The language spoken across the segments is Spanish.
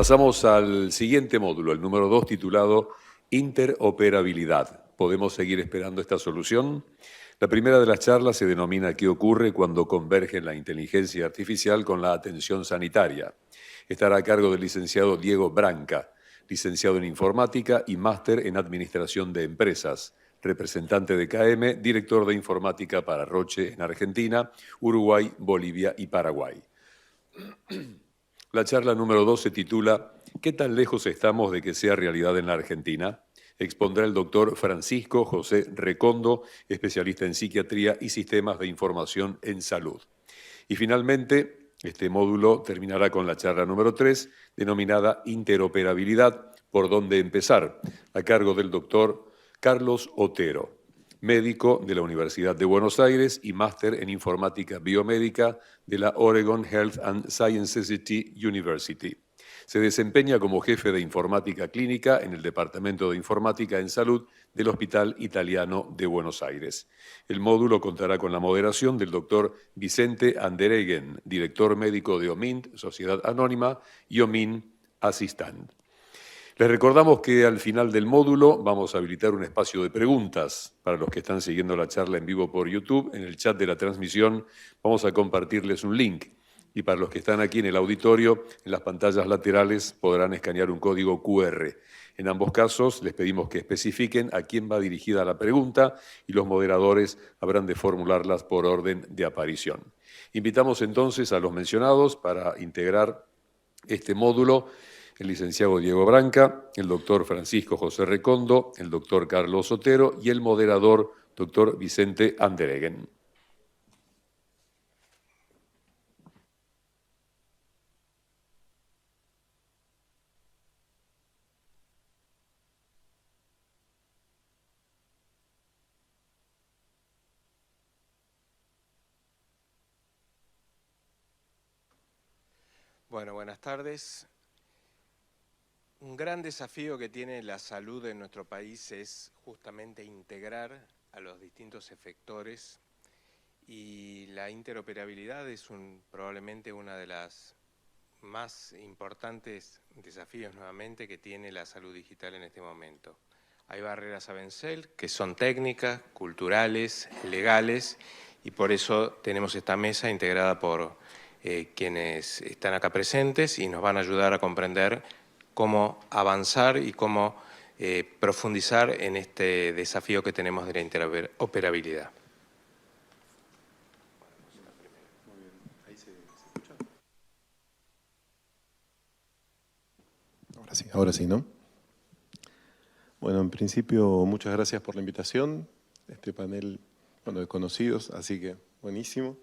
Pasamos al siguiente módulo, el número 2, titulado Interoperabilidad. ¿Podemos seguir esperando esta solución? La primera de las charlas se denomina ¿Qué ocurre cuando convergen la inteligencia artificial con la atención sanitaria? Estará a cargo del licenciado Diego Branca, licenciado en Informática y máster en Administración de Empresas, representante de KM, director de Informática para Roche en Argentina, Uruguay, Bolivia y Paraguay. La charla número 2 se titula ¿Qué tan lejos estamos de que sea realidad en la Argentina? Expondrá el doctor Francisco José Recondo, especialista en psiquiatría y sistemas de información en salud. Y finalmente, este módulo terminará con la charla número 3, denominada Interoperabilidad, ¿por dónde empezar?, a cargo del doctor Carlos Otero, médico de la Universidad de Buenos Aires y máster en informática biomédica de la Oregon Health and Sciences University. Se desempeña como jefe de informática clínica en el Departamento de Informática en Salud del Hospital Italiano de Buenos Aires. El módulo contará con la moderación del doctor Vicente Andereggen, director médico de OMINT, Sociedad Anónima, y OMINT Assistant. Les recordamos que al final del módulo vamos a habilitar un espacio de preguntas para los que están siguiendo la charla en vivo por YouTube. En el chat de la transmisión vamos a compartirles un link. Y para los que están aquí en el auditorio, en las pantallas laterales podrán escanear un código QR. En ambos casos les pedimos que especifiquen a quién va dirigida la pregunta y los moderadores habrán de formularlas por orden de aparición. Invitamos entonces a los mencionados para integrar este módulo: el licenciado Diego Branca, el doctor Francisco José Recondo, el doctor Carlos Otero y el moderador doctor Vicente Andereggen. Bueno, buenas tardes. Un gran desafío que tiene la salud en nuestro país es justamente integrar a los distintos efectores, y la interoperabilidad es probablemente una de las más importantes desafíos nuevamente que tiene la salud digital en este momento. Hay barreras a vencer que son técnicas, culturales, legales, y por eso tenemos esta mesa integrada por quienes están acá presentes y nos van a ayudar a comprender cómo avanzar y cómo profundizar en este desafío que tenemos de la interoperabilidad. Ahora sí, ¿no? Bueno, en principio, muchas gracias por la invitación. Este panel, bueno, de conocidos, así que buenísimo.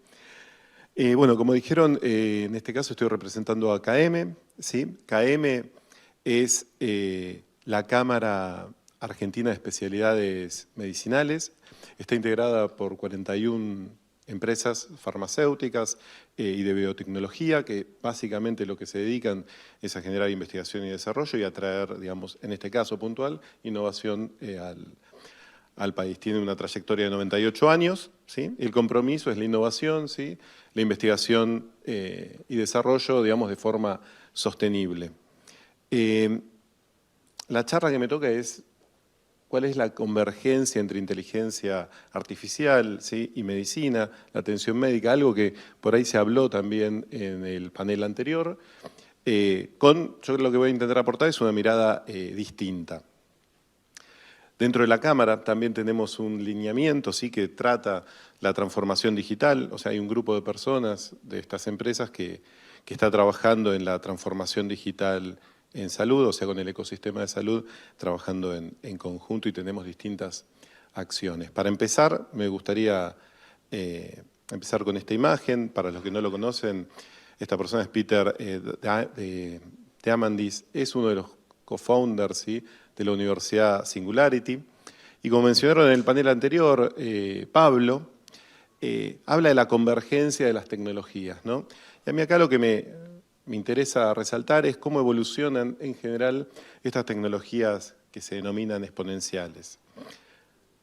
Bueno, como dijeron, en este caso estoy representando a KM, ¿sí? KM es la Cámara Argentina de Especialidades Medicinales. Está integrada por 41 empresas farmacéuticas y de biotecnología, que básicamente lo que se dedican es a generar investigación y desarrollo y a traer, digamos, en este caso puntual, innovación al país. Tiene una trayectoria de 98 años, ¿sí? El compromiso es la innovación, ¿sí? La investigación y desarrollo, digamos, de forma sostenible. La charla que me toca es cuál es la convergencia entre inteligencia artificial, ¿sí? y medicina, la atención médica, algo que por ahí se habló también en el panel anterior. Yo lo que voy a intentar aportar es una mirada distinta. Dentro de la Cámara también tenemos un lineamiento, ¿sí? que trata la transformación digital. O sea, hay un grupo de personas de estas empresas que está trabajando en la transformación digital en salud, o sea, con el ecosistema de salud, trabajando en conjunto, y tenemos distintas acciones. Para empezar, me gustaría empezar con esta imagen. Para los que no lo conocen, esta persona es Peter Diamandis, es uno de los co-founders, ¿sí? de la Universidad Singularity. Y como mencionaron en el panel anterior, Pablo, habla de la convergencia de las tecnologías, ¿no? Y a mí acá lo que me interesa resaltar es cómo evolucionan en general estas tecnologías que se denominan exponenciales.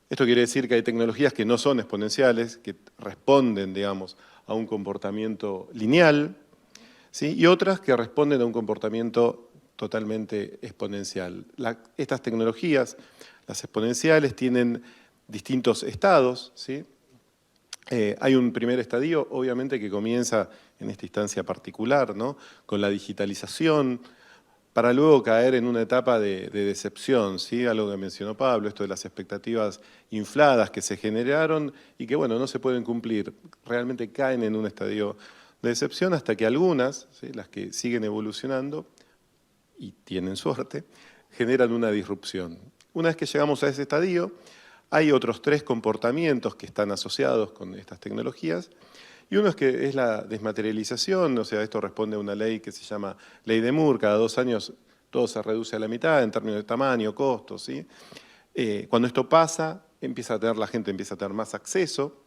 Esto quiere decir que hay tecnologías que no son exponenciales, que responden, digamos, a un comportamiento lineal, ¿sí? y otras que responden a un comportamiento totalmente exponencial. Estas tecnologías, las exponenciales, tienen distintos estados, ¿sí? Hay un primer estadio, obviamente, que comienza en esta instancia particular, ¿no? Con la digitalización, para luego caer en una etapa de decepción, ¿sí? Algo que mencionó Pablo, esto de las expectativas infladas que se generaron y que, bueno, no se pueden cumplir. Realmente caen en un estadio de decepción hasta que algunas, ¿sí? Las que siguen evolucionando y tienen suerte, generan una disrupción. Una vez que llegamos a ese estadio, hay otros 3 comportamientos que están asociados con estas tecnologías, y uno es la desmaterialización, o sea, esto responde a una ley que se llama Ley de Moore, cada 2 años todo se reduce a la mitad en términos de tamaño, costos, ¿sí? Cuando esto pasa, la gente empieza a tener más acceso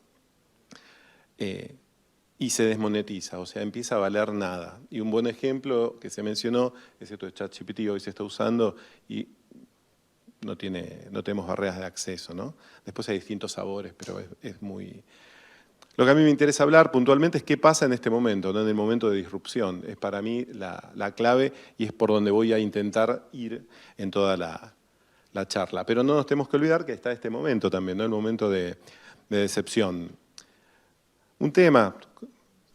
y se desmonetiza, o sea, empieza a valer nada. Y un buen ejemplo que se mencionó es esto de ChatGPT, hoy se está usando y no tenemos barreras de acceso, ¿no? Después hay distintos sabores, pero es muy... Lo que a mí me interesa hablar puntualmente es qué pasa en este momento, ¿no? En el momento de disrupción. Es para mí la clave y es por donde voy a intentar ir en toda la charla. Pero no nos tenemos que olvidar que está este momento también, ¿no? El momento de decepción. Un tema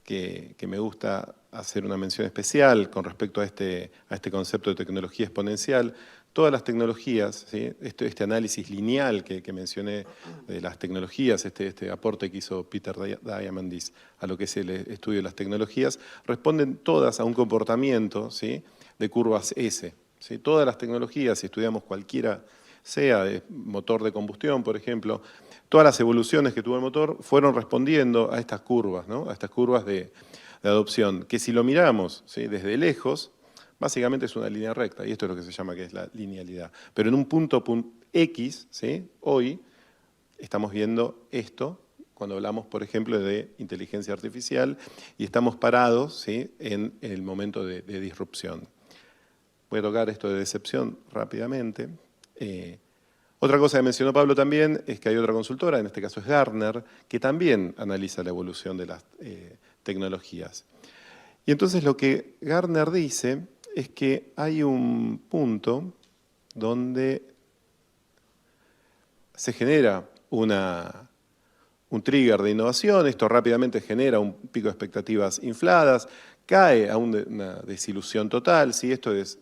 que me gusta hacer una mención especial con respecto a este concepto de tecnología exponencial. Todas las tecnologías, ¿sí? Este análisis lineal que mencioné de las tecnologías, este aporte que hizo Peter Diamandis a lo que es el estudio de las tecnologías, responden todas a un comportamiento, ¿sí? De curvas S. ¿Sí? Todas las tecnologías, si estudiamos cualquiera, sea de motor de combustión, por ejemplo, todas las evoluciones que tuvo el motor fueron respondiendo a estas curvas, ¿no? A estas curvas de adopción, que si lo miramos, ¿sí? Desde lejos, básicamente es una línea recta, y esto es lo que se llama que es la linealidad. Pero en un punto X, ¿sí? Hoy estamos viendo esto, cuando hablamos, por ejemplo, de inteligencia artificial, y estamos parados, ¿sí? En el momento de disrupción. Voy a tocar esto de decepción rápidamente. Otra cosa que mencionó Pablo también es que hay otra consultora, en este caso es Gartner, que también analiza la evolución de las tecnologías. Y entonces lo que Gartner dice es que hay un punto donde se genera un trigger de innovación, esto rápidamente genera un pico de expectativas infladas, cae a una desilusión total, ¿sí? Esto es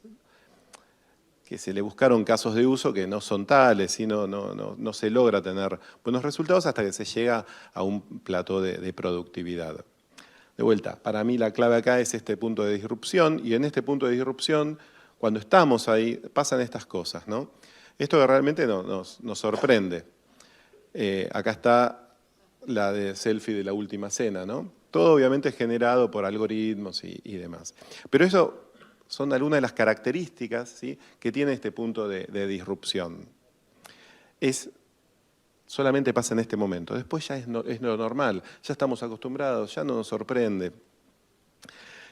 que se le buscaron casos de uso que no son tales, ¿sí? No se logra tener buenos resultados hasta que se llega a un plató de productividad. De vuelta, para mí la clave acá es este punto de disrupción, y en este punto de disrupción, cuando estamos ahí, pasan estas cosas, ¿no? Esto que realmente nos sorprende. Acá está la de selfie de la última cena, ¿no? Todo obviamente generado por algoritmos y demás. Pero eso son algunas de las características, ¿sí? Que tiene este punto de disrupción. Solamente pasa en este momento, después ya es lo normal, ya estamos acostumbrados, ya no nos sorprende.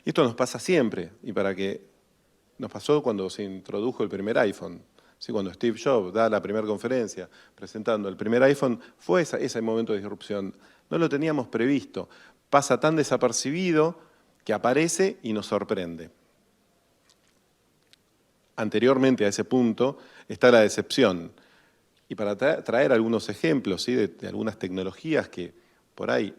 Y esto nos pasa siempre, y nos pasó cuando se introdujo el primer iPhone, ¿sí? Cuando Steve Jobs da la primera conferencia presentando el primer iPhone, fue ese momento de disrupción. No lo teníamos previsto, pasa tan desapercibido que aparece y nos sorprende. Anteriormente a ese punto está la decepción. Y para traer algunos ejemplos, ¿sí? de algunas tecnologías que por ahí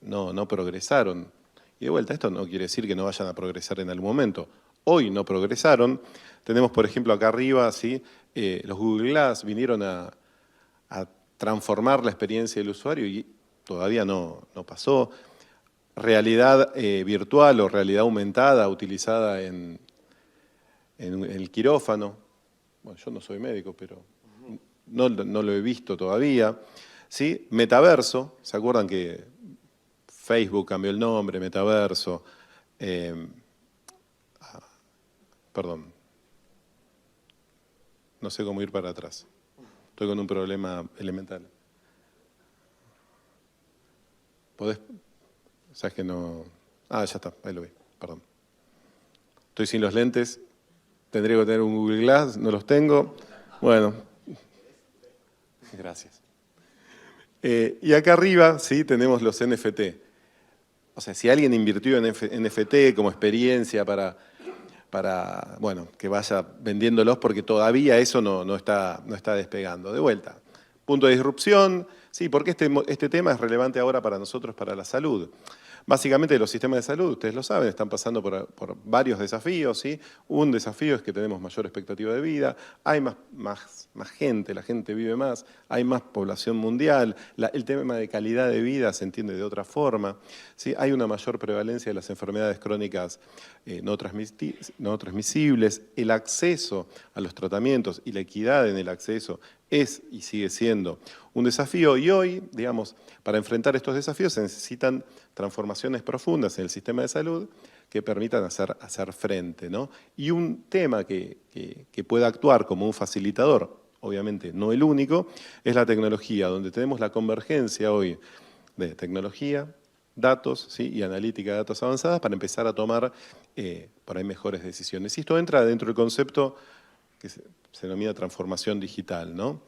no progresaron. Y de vuelta, esto no quiere decir que no vayan a progresar en algún momento. Hoy no progresaron. Tenemos, por ejemplo, acá arriba, ¿sí? Los Google Glass vinieron a transformar la experiencia del usuario y todavía no pasó. Realidad virtual o realidad aumentada utilizada en el quirófano. Bueno, yo no soy médico, pero no lo he visto todavía. ¿Sí? Metaverso, ¿se acuerdan que Facebook cambió el nombre, Metaverso? Perdón, no sé cómo ir para atrás. Estoy con un problema elemental. ¿Podés? ¿Sabes que no? Ah, ya está, ahí lo vi, perdón. Estoy sin los lentes, tendría que tener un Google Glass, no los tengo. Bueno, gracias. Y acá arriba, sí, tenemos los NFT. O sea, si alguien invirtió en NFT como experiencia para bueno, que vaya vendiéndolos porque todavía eso no está despegando. De vuelta, punto de disrupción. Sí, porque este tema es relevante ahora para nosotros, para la salud. Básicamente los sistemas de salud, ustedes lo saben, están pasando por varios desafíos, ¿sí? Un desafío es que tenemos mayor expectativa de vida, hay más gente, la gente vive más, hay más población mundial, el tema de calidad de vida se entiende de otra forma, ¿sí? Hay una mayor prevalencia de las enfermedades crónicas no transmisibles, el acceso a los tratamientos y la equidad en el acceso es y sigue siendo un desafío, y hoy, digamos, para enfrentar estos desafíos se necesitan transformaciones profundas en el sistema de salud que permitan hacer frente, ¿no? Y un tema que pueda actuar como un facilitador, obviamente no el único, es la tecnología, donde tenemos la convergencia hoy de tecnología, datos, ¿sí? Y analítica de datos avanzadas para empezar a tomar por ahí mejores decisiones. Y esto entra dentro del concepto que se denomina transformación digital, ¿no?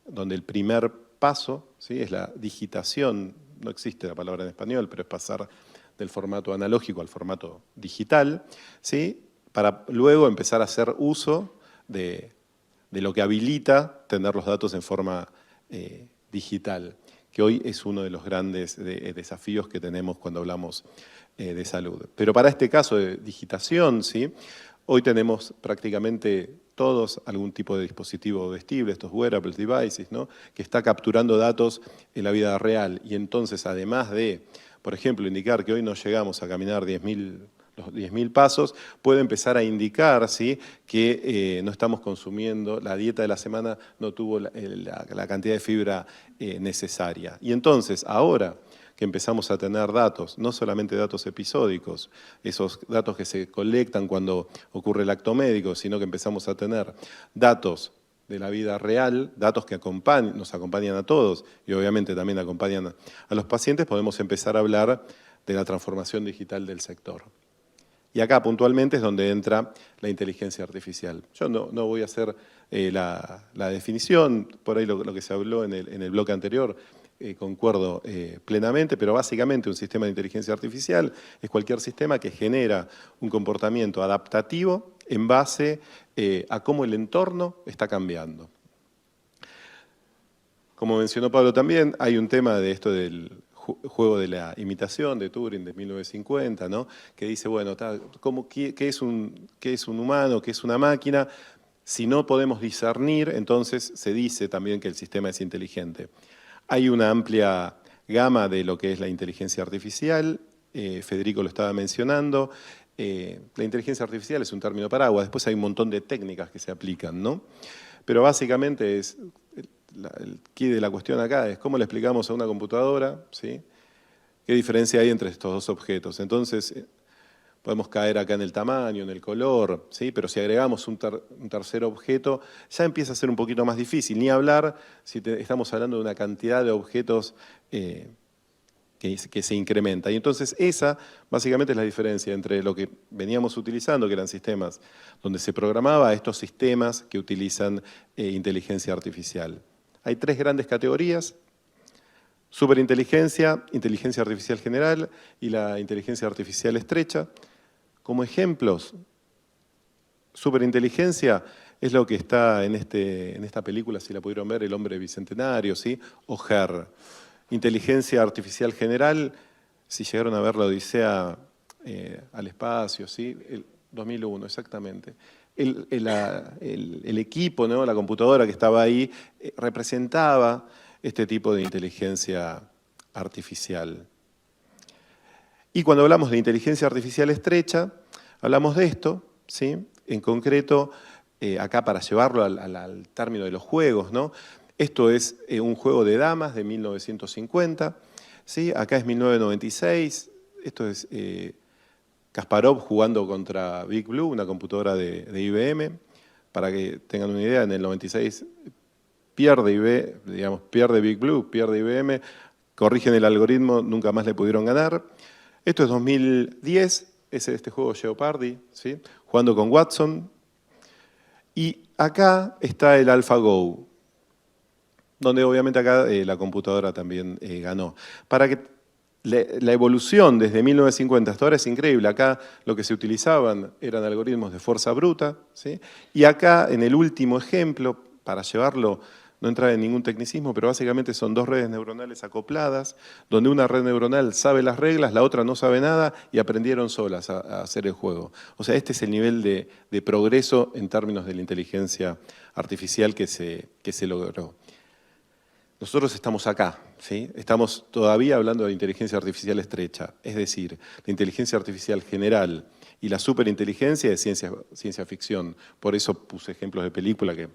Donde el primer paso, ¿sí? Es la digitación, no existe la palabra en español, pero es pasar del formato analógico al formato digital, ¿sí? Para luego empezar a hacer uso de lo que habilita tener los datos en forma digital, que hoy es uno de los grandes desafíos que tenemos cuando hablamos de salud. Pero para este caso de digitación, ¿sí? Hoy tenemos prácticamente todos algún tipo de dispositivo vestible, estos wearables devices, ¿no? Que está capturando datos en la vida real. Y entonces, además de, por ejemplo, indicar que hoy no llegamos a caminar los 10.000 pasos, puede empezar a indicar, ¿sí? Que no estamos consumiendo, la dieta de la semana no tuvo la cantidad de fibra necesaria. Y entonces, ahora que empezamos a tener datos, no solamente datos episódicos, esos datos que se colectan cuando ocurre el acto médico, sino que empezamos a tener datos de la vida real, datos que nos acompañan a todos y obviamente también acompañan a los pacientes, podemos empezar a hablar de la transformación digital del sector. Y acá puntualmente es donde entra la inteligencia artificial. Yo no voy a hacer la definición, por ahí lo que se habló en el bloque anterior, concuerdo plenamente, pero básicamente un sistema de inteligencia artificial es cualquier sistema que genera un comportamiento adaptativo en base a cómo el entorno está cambiando. Como mencionó Pablo también, hay un tema de esto del juego de la imitación de Turing de 1950, ¿no? Que dice, bueno, ¿qué es un humano, qué es una máquina? Si no podemos discernir, entonces se dice también que el sistema es inteligente. Hay una amplia gama de lo que es la inteligencia artificial, Federico lo estaba mencionando. La inteligencia artificial es un término paraguas, después hay un montón de técnicas que se aplican, ¿no? Pero básicamente el quid de la cuestión acá es cómo le explicamos a una computadora, ¿sí? ¿Qué diferencia hay entre estos dos objetos? Entonces, podemos caer acá en el tamaño, en el color, ¿sí? Pero si agregamos un tercer objeto, ya empieza a ser un poquito más difícil. Ni hablar si estamos hablando de una cantidad de objetos que se incrementa. Y entonces esa básicamente es la diferencia entre lo que veníamos utilizando, que eran sistemas donde se programaba, a estos sistemas que utilizan inteligencia artificial. Hay tres grandes categorías: superinteligencia, inteligencia artificial general y la inteligencia artificial estrecha. Como ejemplos, superinteligencia es lo que está en esta película, si la pudieron ver, El hombre bicentenario, ¿sí? O Her. Inteligencia artificial general, si llegaron a ver la Odisea al espacio, ¿sí? El 2001, exactamente. El equipo, ¿no? La computadora que estaba ahí representaba este tipo de inteligencia artificial. Y cuando hablamos de inteligencia artificial estrecha, hablamos de esto, ¿sí? En concreto, acá para llevarlo al término de los juegos, ¿no? Esto es un juego de damas de 1950, ¿sí? Acá es 1996, esto es Kasparov jugando contra Big Blue, una computadora de IBM. Para que tengan una idea, en el 96 pierde Big Blue, pierde IBM, corrigen el algoritmo, nunca más le pudieron ganar. Esto es 2010, es este juego Jeopardy, ¿sí? Jugando con Watson. Y acá está el AlphaGo, donde obviamente acá la computadora también ganó. Para que La evolución desde 1950 hasta ahora es increíble. Acá lo que se utilizaban eran algoritmos de fuerza bruta, ¿sí? Y acá, en el último ejemplo, para llevarlo, no entrar en ningún tecnicismo, pero básicamente son dos redes neuronales acopladas, donde una red neuronal sabe las reglas, la otra no sabe nada, y aprendieron solas a hacer el juego. O sea, este es el nivel de progreso en términos de la inteligencia artificial que se logró. Nosotros estamos acá, ¿sí? Estamos todavía hablando de inteligencia artificial estrecha, es decir, la inteligencia artificial general y la superinteligencia de ciencia ficción. Por eso puse ejemplos de película que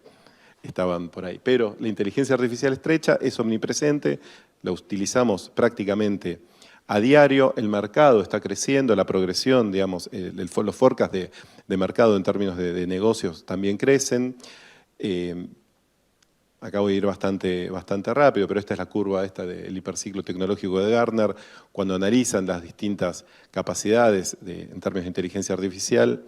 estaban por ahí. Pero la inteligencia artificial estrecha es omnipresente, la utilizamos prácticamente a diario, el mercado está creciendo, la progresión, digamos, los forecasts de mercado en términos de negocios también crecen. Acá voy a ir bastante rápido, pero esta es la curva del hiperciclo tecnológico de Gartner, cuando analizan las distintas capacidades en términos de inteligencia artificial.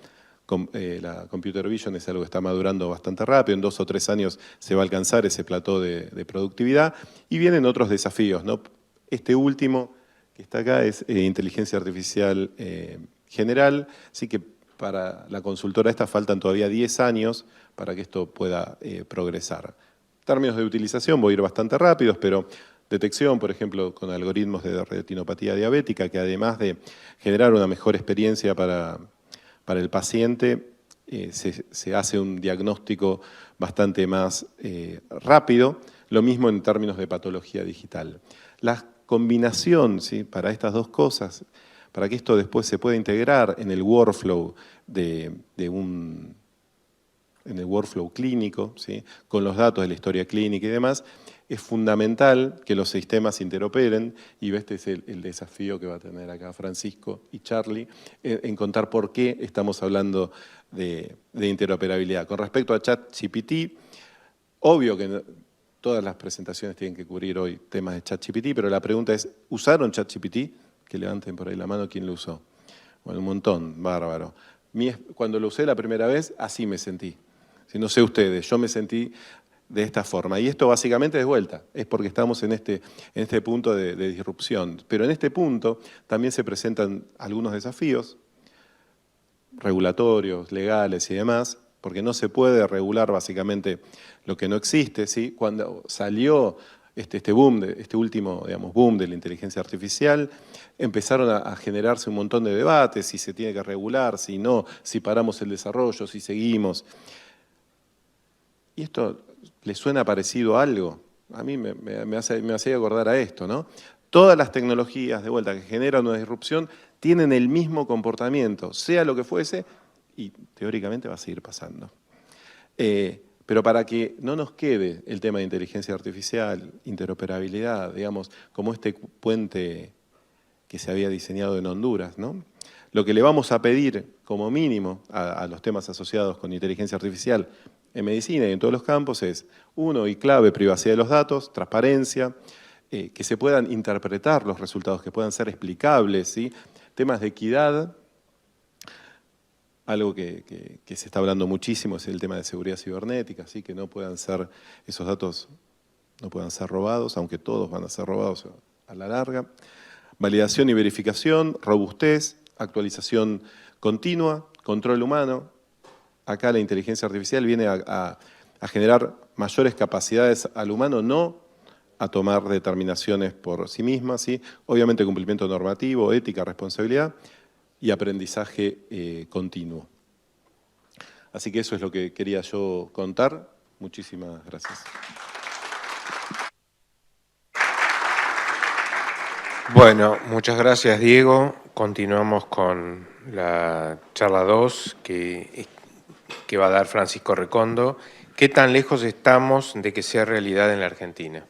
La computer vision es algo que está madurando bastante rápido, en 2 o 3 años se va a alcanzar ese plató de productividad, y vienen otros desafíos, ¿no? Este último que está acá es inteligencia artificial general, así que para la consultora esta faltan todavía 10 años para que esto pueda progresar. Términos de utilización, voy a ir bastante rápidos, pero detección, por ejemplo, con algoritmos de retinopatía diabética, que además de generar una mejor experiencia para el paciente, se hace un diagnóstico bastante más rápido, lo mismo en términos de patología digital. La combinación, ¿sí?, para estas dos cosas, para que esto después se pueda integrar en el workflow en el workflow clínico, ¿sí?, con los datos de la historia clínica y demás, es fundamental que los sistemas interoperen, y este es el desafío que va a tener acá Francisco y Charlie, en contar por qué estamos hablando de interoperabilidad. Con respecto a ChatGPT, obvio que todas las presentaciones tienen que cubrir hoy temas de ChatGPT, pero la pregunta es, ¿usaron ChatGPT? Que levanten por ahí la mano, ¿quién lo usó? Bueno, un montón, bárbaro. Cuando lo usé la primera vez, así me sentí. Si no sé ustedes, yo me sentí de esta forma. Y esto básicamente de vuelta, es porque estamos en este punto de disrupción. Pero en este punto también se presentan algunos desafíos regulatorios, legales y demás, porque no se puede regular básicamente lo que no existe, ¿sí? Cuando salió este último, digamos, boom de la inteligencia artificial, empezaron a generarse un montón de debates, si se tiene que regular, si no, si paramos el desarrollo, si seguimos. ¿Y esto le suena parecido a algo? A mí me hace acordar a esto, ¿no? Todas las tecnologías, de vuelta, que generan una disrupción, tienen el mismo comportamiento, sea lo que fuese, y teóricamente va a seguir pasando. Pero para que no nos quede el tema de inteligencia artificial, interoperabilidad, digamos, como este puente que se había diseñado en Honduras, ¿no? Lo que le vamos a pedir como mínimo a los temas asociados con inteligencia artificial en medicina y en todos los campos es, uno, y clave, privacidad de los datos, transparencia, que se puedan interpretar los resultados, que puedan ser explicables, ¿sí? Temas de equidad. Algo que se está hablando muchísimo es el tema de seguridad cibernética, ¿sí? Que no puedan ser, esos datos no puedan ser robados, aunque todos van a ser robados a la larga. Validación y verificación, robustez, actualización continua, control humano. Acá la inteligencia artificial viene a generar mayores capacidades al humano, no a tomar determinaciones por sí misma, ¿sí? Obviamente cumplimiento normativo, ética, responsabilidad y aprendizaje continuo. Así que eso es lo que quería yo contar. Muchísimas gracias. Bueno, muchas gracias, Diego. Continuamos con la charla 2 que va a dar Francisco Recondo. ¿Qué tan lejos estamos de que sea realidad en la Argentina?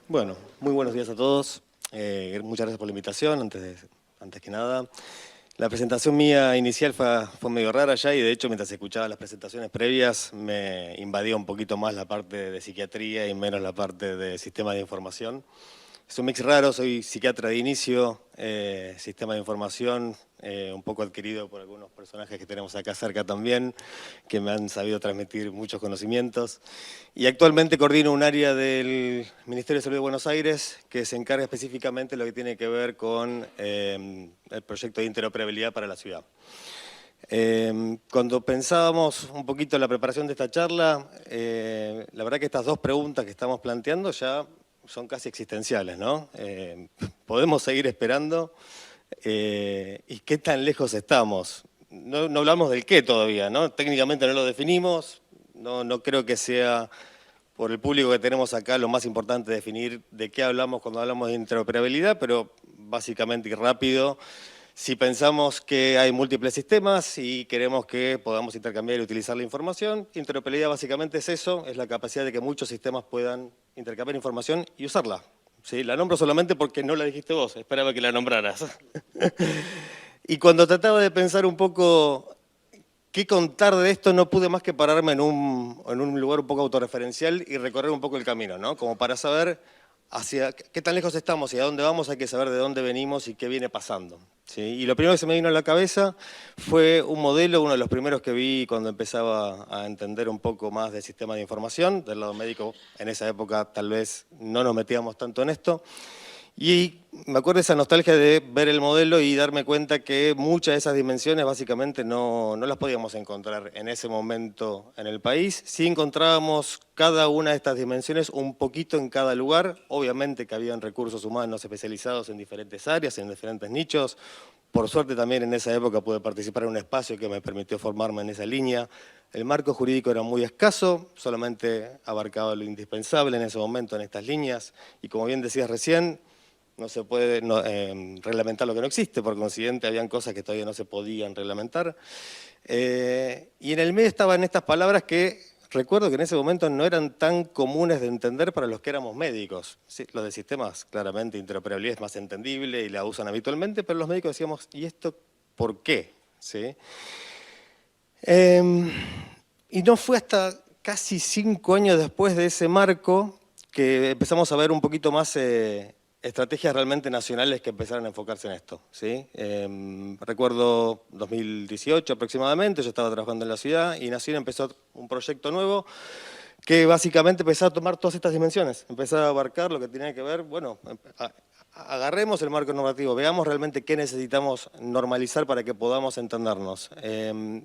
Bueno, muy buenos días a todos. Muchas gracias por la invitación, antes que nada. La presentación mía inicial fue medio rara ya, y de hecho mientras escuchaba las presentaciones previas me invadía un poquito más la parte de psiquiatría y menos la parte de sistemas de información. Es un mix raro, soy psiquiatra de inicio, sistema de información, un poco adquirido por algunos personajes que tenemos acá cerca también, que me han sabido transmitir muchos conocimientos. Y actualmente coordino un área del Ministerio de Salud de Buenos Aires que se encarga específicamente de lo que tiene que ver con el proyecto de interoperabilidad para la ciudad. Cuando pensábamos un poquito en la preparación de esta charla, la verdad que estas dos preguntas que estamos planteando ya son casi existenciales, ¿no? ¿Podemos seguir esperando? ¿Y qué tan lejos estamos? No hablamos del qué todavía, ¿no? Técnicamente no lo definimos, no creo que sea por el público que tenemos acá lo más importante definir de qué hablamos cuando hablamos de interoperabilidad, pero básicamente y rápido, si pensamos que hay múltiples sistemas y queremos que podamos intercambiar y utilizar la información, interoperabilidad básicamente es eso, es la capacidad de que muchos sistemas puedan intercambiar información y usarla. ¿Sí? La nombro solamente porque no la dijiste vos, esperaba que la nombraras. Y cuando trataba de pensar un poco qué contar de esto, no pude más que pararme en un lugar un poco autorreferencial y recorrer un poco el camino, ¿no? Como para saber hacia qué tan lejos estamos y a dónde vamos, hay que saber de dónde venimos y qué viene pasando. ¿Sí? Y lo primero que se me vino a la cabeza fue un modelo, uno de los primeros que vi cuando empezaba a entender un poco más del sistema de información. Del lado médico, en esa época tal vez no nos metíamos tanto en esto. Y me acuerdo de esa nostalgia de ver el modelo y darme cuenta que muchas de esas dimensiones básicamente no las podíamos encontrar en ese momento en el país. Sí encontrábamos cada una de estas dimensiones un poquito en cada lugar. Obviamente que habían recursos humanos especializados en diferentes áreas, en diferentes nichos. Por suerte también en esa época pude participar en un espacio que me permitió formarme en esa línea. El marco jurídico era muy escaso, solamente abarcaba lo indispensable en ese momento en estas líneas. Y como bien decías recién, no se puede reglamentar lo que no existe, por consiguiente habían cosas que todavía no se podían reglamentar. Y en el medio estaban estas palabras que recuerdo que en ese momento no eran tan comunes de entender para los que éramos médicos. Sí, los de sistemas, claramente, interoperabilidad es más entendible y la usan habitualmente, pero los médicos decíamos, ¿y esto por qué? ¿Sí? Y no fue hasta casi 5 años después de ese marco que empezamos a ver un poquito más estrategias realmente nacionales que empezaron a enfocarse en esto. ¿Sí? Recuerdo 2018 aproximadamente, yo estaba trabajando en la ciudad y Nación empezó un proyecto nuevo que básicamente empezó a tomar todas estas dimensiones, empezó a abarcar lo que tenía que ver, bueno, agarremos el marco normativo, veamos realmente qué necesitamos normalizar para que podamos entendernos.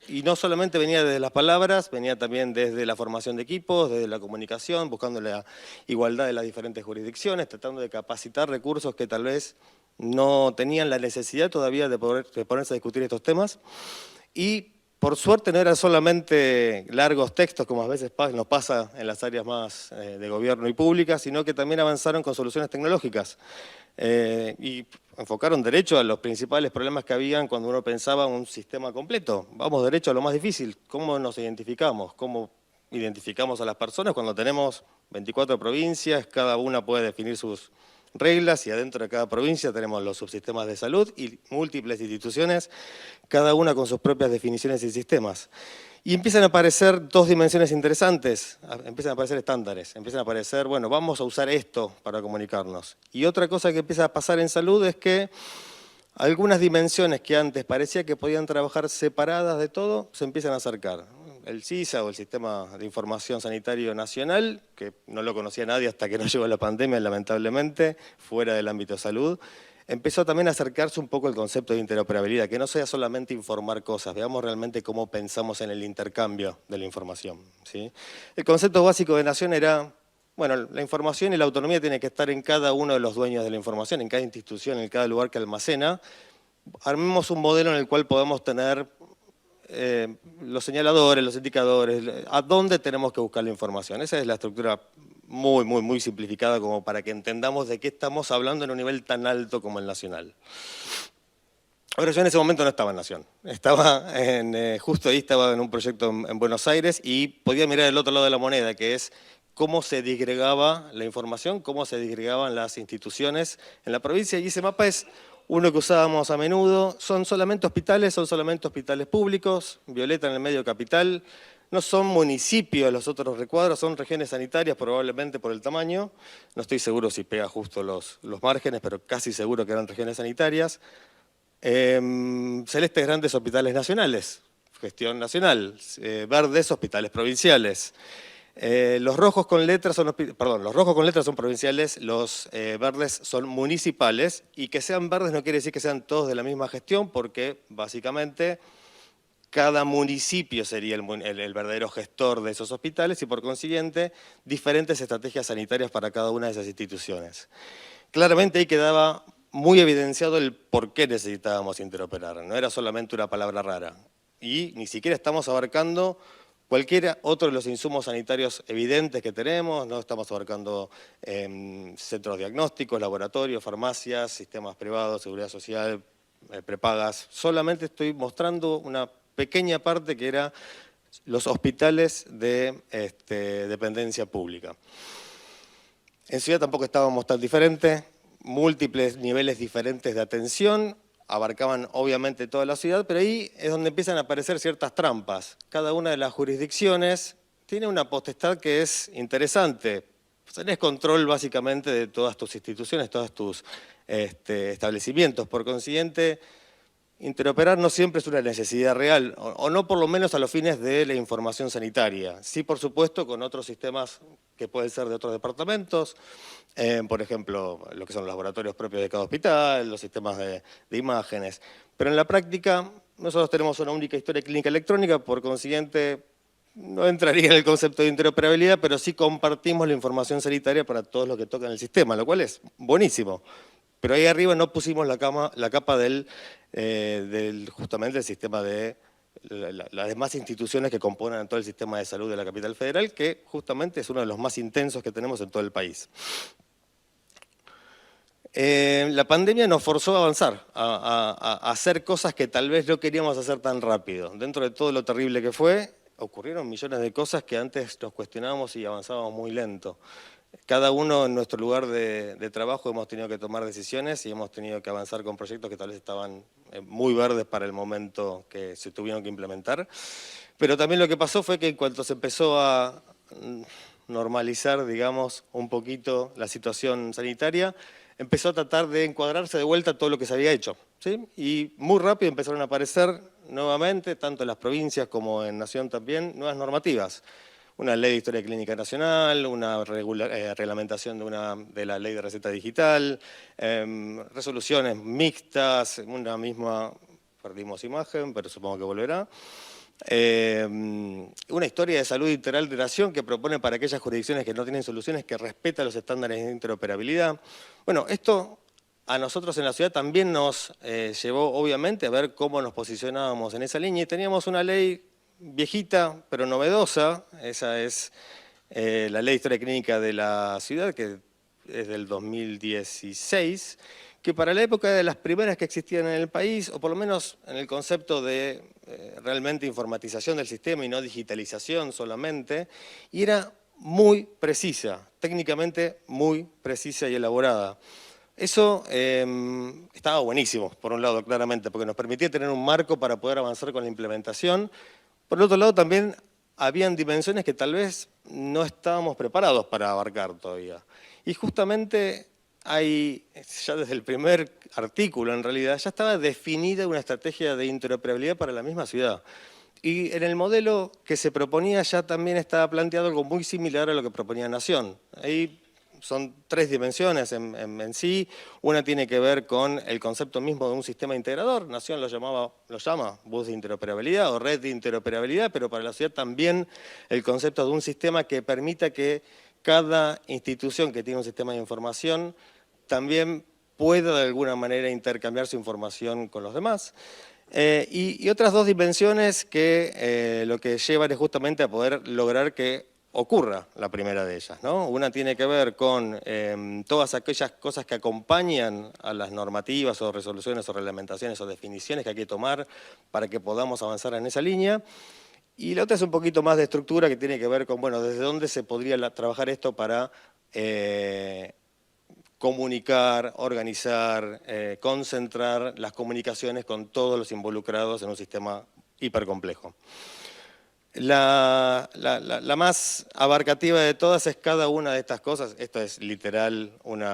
Y no solamente venía desde las palabras, venía también desde la formación de equipos, desde la comunicación, buscando la igualdad de las diferentes jurisdicciones, tratando de capacitar recursos que tal vez no tenían la necesidad todavía de ponerse a discutir estos temas. Y por suerte no eran solamente largos textos, como a veces nos pasa en las áreas más de gobierno y públicas, sino que también avanzaron con soluciones tecnológicas. Y enfocaron derecho a los principales problemas que habían cuando uno pensaba un sistema completo. Vamos derecho a lo más difícil, ¿cómo nos identificamos? ¿Cómo identificamos a las personas cuando tenemos 24 provincias, cada una puede definir sus reglas y adentro de cada provincia tenemos los subsistemas de salud y múltiples instituciones, cada una con sus propias definiciones y sistemas. Y empiezan a aparecer dos dimensiones interesantes, empiezan a aparecer estándares, empiezan a aparecer, bueno, vamos a usar esto para comunicarnos. Y otra cosa que empieza a pasar en salud es que algunas dimensiones que antes parecía que podían trabajar separadas de todo, se empiezan a acercar. El SISA o el Sistema de Información Sanitario Nacional, que no lo conocía nadie hasta que no llegó la pandemia, lamentablemente, fuera del ámbito de salud, empezó también a acercarse un poco el concepto de interoperabilidad, que no sea solamente informar cosas, veamos realmente cómo pensamos en el intercambio de la información. ¿Sí? El concepto básico de Nación era, bueno, la información y la autonomía tiene que estar en cada uno de los dueños de la información, en cada institución, en cada lugar que almacena. Armemos un modelo en el cual podamos tener los señaladores, los indicadores, a dónde tenemos que buscar la información. Esa es la estructura muy simplificada como para que entendamos de qué estamos hablando en un nivel tan alto como el nacional. Ahora yo en ese momento no estaba en Nación, estaba justo ahí estaba en un proyecto en Buenos Aires y podía mirar el otro lado de la moneda, que es cómo se disgregaba la información, cómo se disgregaban las instituciones en la provincia, y ese mapa es uno que usábamos a menudo. Son solamente hospitales públicos, violeta en el medio capital, No son municipios los otros recuadros, son regiones sanitarias probablemente por el tamaño. No estoy seguro si pega justo los márgenes, pero casi seguro que eran regiones sanitarias. Celestes, grandes hospitales nacionales, gestión nacional. Verdes, hospitales provinciales. Los rojos con letras son provinciales, los verdes son municipales, y que sean verdes no quiere decir que sean todos de la misma gestión, porque básicamente cada municipio sería el verdadero gestor de esos hospitales y por consiguiente diferentes estrategias sanitarias para cada una de esas instituciones. Claramente ahí quedaba muy evidenciado el por qué necesitábamos interoperar, no era solamente una palabra rara, y ni siquiera estamos abarcando cualquier otro de los insumos sanitarios evidentes que tenemos. No estamos abarcando centros diagnósticos, laboratorios, farmacias, sistemas privados, seguridad social, prepagas. Solamente estoy mostrando una pequeña parte que era los hospitales de dependencia pública. En Ciudad tampoco estábamos tan diferentes, múltiples niveles diferentes de atención, abarcaban obviamente toda la ciudad, pero ahí es donde empiezan a aparecer ciertas trampas. Cada una de las jurisdicciones tiene una potestad que es interesante. Tenés control básicamente de todas tus instituciones, todos tus establecimientos. Por consiguiente, interoperar no siempre es una necesidad real, o no por lo menos a los fines de la información sanitaria. Sí, por supuesto, con otros sistemas que pueden ser de otros departamentos, por ejemplo, lo que son los laboratorios propios de cada hospital, los sistemas de imágenes. Pero en la práctica, nosotros tenemos una única historia clínica electrónica, por consiguiente, no entraría en el concepto de interoperabilidad, pero sí compartimos la información sanitaria para todos los que tocan el sistema, lo cual es buenísimo. Pero ahí arriba no pusimos la capa justamente del sistema de las demás instituciones que componen todo el sistema de salud de la capital federal, que justamente es uno de los más intensos que tenemos en todo el país. La pandemia nos forzó a avanzar, a hacer cosas que tal vez no queríamos hacer tan rápido. Dentro de todo lo terrible que fue, ocurrieron millones de cosas que antes nos cuestionábamos y avanzábamos muy lento. Cada uno en nuestro lugar de trabajo hemos tenido que tomar decisiones y hemos tenido que avanzar con proyectos que tal vez estaban muy verdes para el momento que se tuvieron que implementar. Pero también lo que pasó fue que en cuanto se empezó a normalizar, digamos, un poquito la situación sanitaria, empezó a tratar de encuadrarse de vuelta todo lo que se había hecho, ¿sí? Y muy rápido empezaron a aparecer nuevamente, tanto en las provincias como en Nación también, nuevas normativas. Una ley de historia clínica nacional, una reglamentación de la ley de receta digital, resoluciones mixtas, una misma, perdimos imagen, pero supongo que volverá. Una historia de salud integral de nación que propone para aquellas jurisdicciones que no tienen soluciones, que respeta los estándares de interoperabilidad. Bueno, esto a nosotros en la ciudad también nos llevó obviamente a ver cómo nos posicionábamos en esa línea, y teníamos una ley viejita pero novedosa. Esa es la Ley de Historia Clínica de la Ciudad, que es del 2016, que para la época de las primeras que existían en el país, o por lo menos en el concepto de realmente informatización del sistema y no digitalización solamente, y era muy precisa, técnicamente muy precisa y elaborada. Eso estaba buenísimo, por un lado, claramente, porque nos permitía tener un marco para poder avanzar con la implementación. Por el otro lado, también habían dimensiones que tal vez no estábamos preparados para abarcar todavía. Y justamente ya desde el primer artículo, en realidad, ya estaba definida una estrategia de interoperabilidad para la misma ciudad. Y en el modelo que se proponía ya también estaba planteado algo muy similar a lo que proponía Nación. Ahí son tres dimensiones en sí. Una tiene que ver con el concepto mismo de un sistema integrador. Nación lo llama bus de interoperabilidad o red de interoperabilidad, pero para la ciudad también el concepto de un sistema que permita que cada institución que tiene un sistema de información también pueda de alguna manera intercambiar su información con los demás. Y otras dos dimensiones que lo que llevan es justamente a poder lograr que ocurra la primera de ellas, ¿no? Una tiene que ver con todas aquellas cosas que acompañan a las normativas o resoluciones o reglamentaciones o definiciones que hay que tomar para que podamos avanzar en esa línea. Y la otra es un poquito más de estructura, que tiene que ver con, bueno, desde dónde se podría trabajar esto para comunicar, organizar, concentrar las comunicaciones con todos los involucrados en un sistema hipercomplejo. La más abarcativa de todas es cada una de estas cosas. Esto es literal un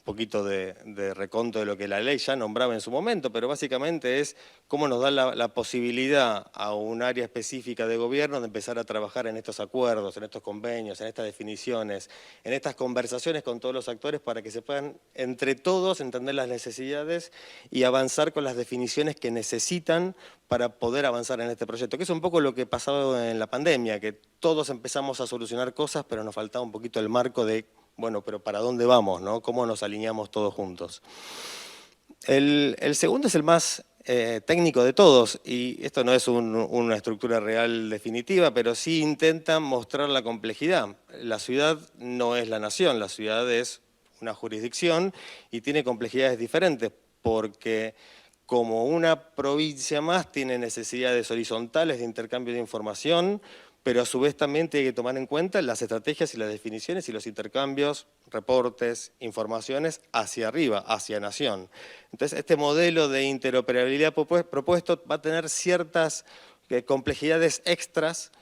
poquito de reconto de lo que la ley ya nombraba en su momento, pero básicamente es cómo nos da la posibilidad a un área específica de gobierno de empezar a trabajar en estos acuerdos, en estos convenios, en estas definiciones, en estas conversaciones con todos los actores para que se puedan entre todos entender las necesidades y avanzar con las definiciones que necesitan para poder avanzar en este proyecto, que es un poco lo que pasaba en la pandemia, que todos empezamos a solucionar cosas, pero nos faltaba un poquito el marco de, bueno, pero ¿para dónde vamos, no? ¿Cómo nos alineamos todos juntos? El segundo es el más técnico de todos, y esto no es una estructura real definitiva, pero sí intenta mostrar la complejidad. La ciudad no es la nación, la ciudad es una jurisdicción y tiene complejidades diferentes, porque como una provincia más tiene necesidades horizontales de intercambio de información, pero a su vez también tiene que tomar en cuenta las estrategias y las definiciones y los intercambios, reportes, informaciones hacia arriba, hacia nación. Entonces, este modelo de interoperabilidad propuesto va a tener ciertas complejidades extras,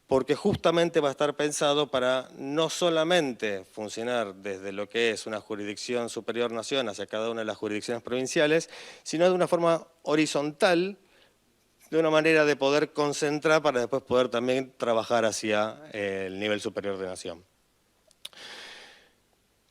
porque justamente va a estar pensado para no solamente funcionar desde lo que es una jurisdicción superior-nación hacia cada una de las jurisdicciones provinciales, sino de una forma horizontal, de una manera de poder concentrar para después poder también trabajar hacia el nivel superior de nación.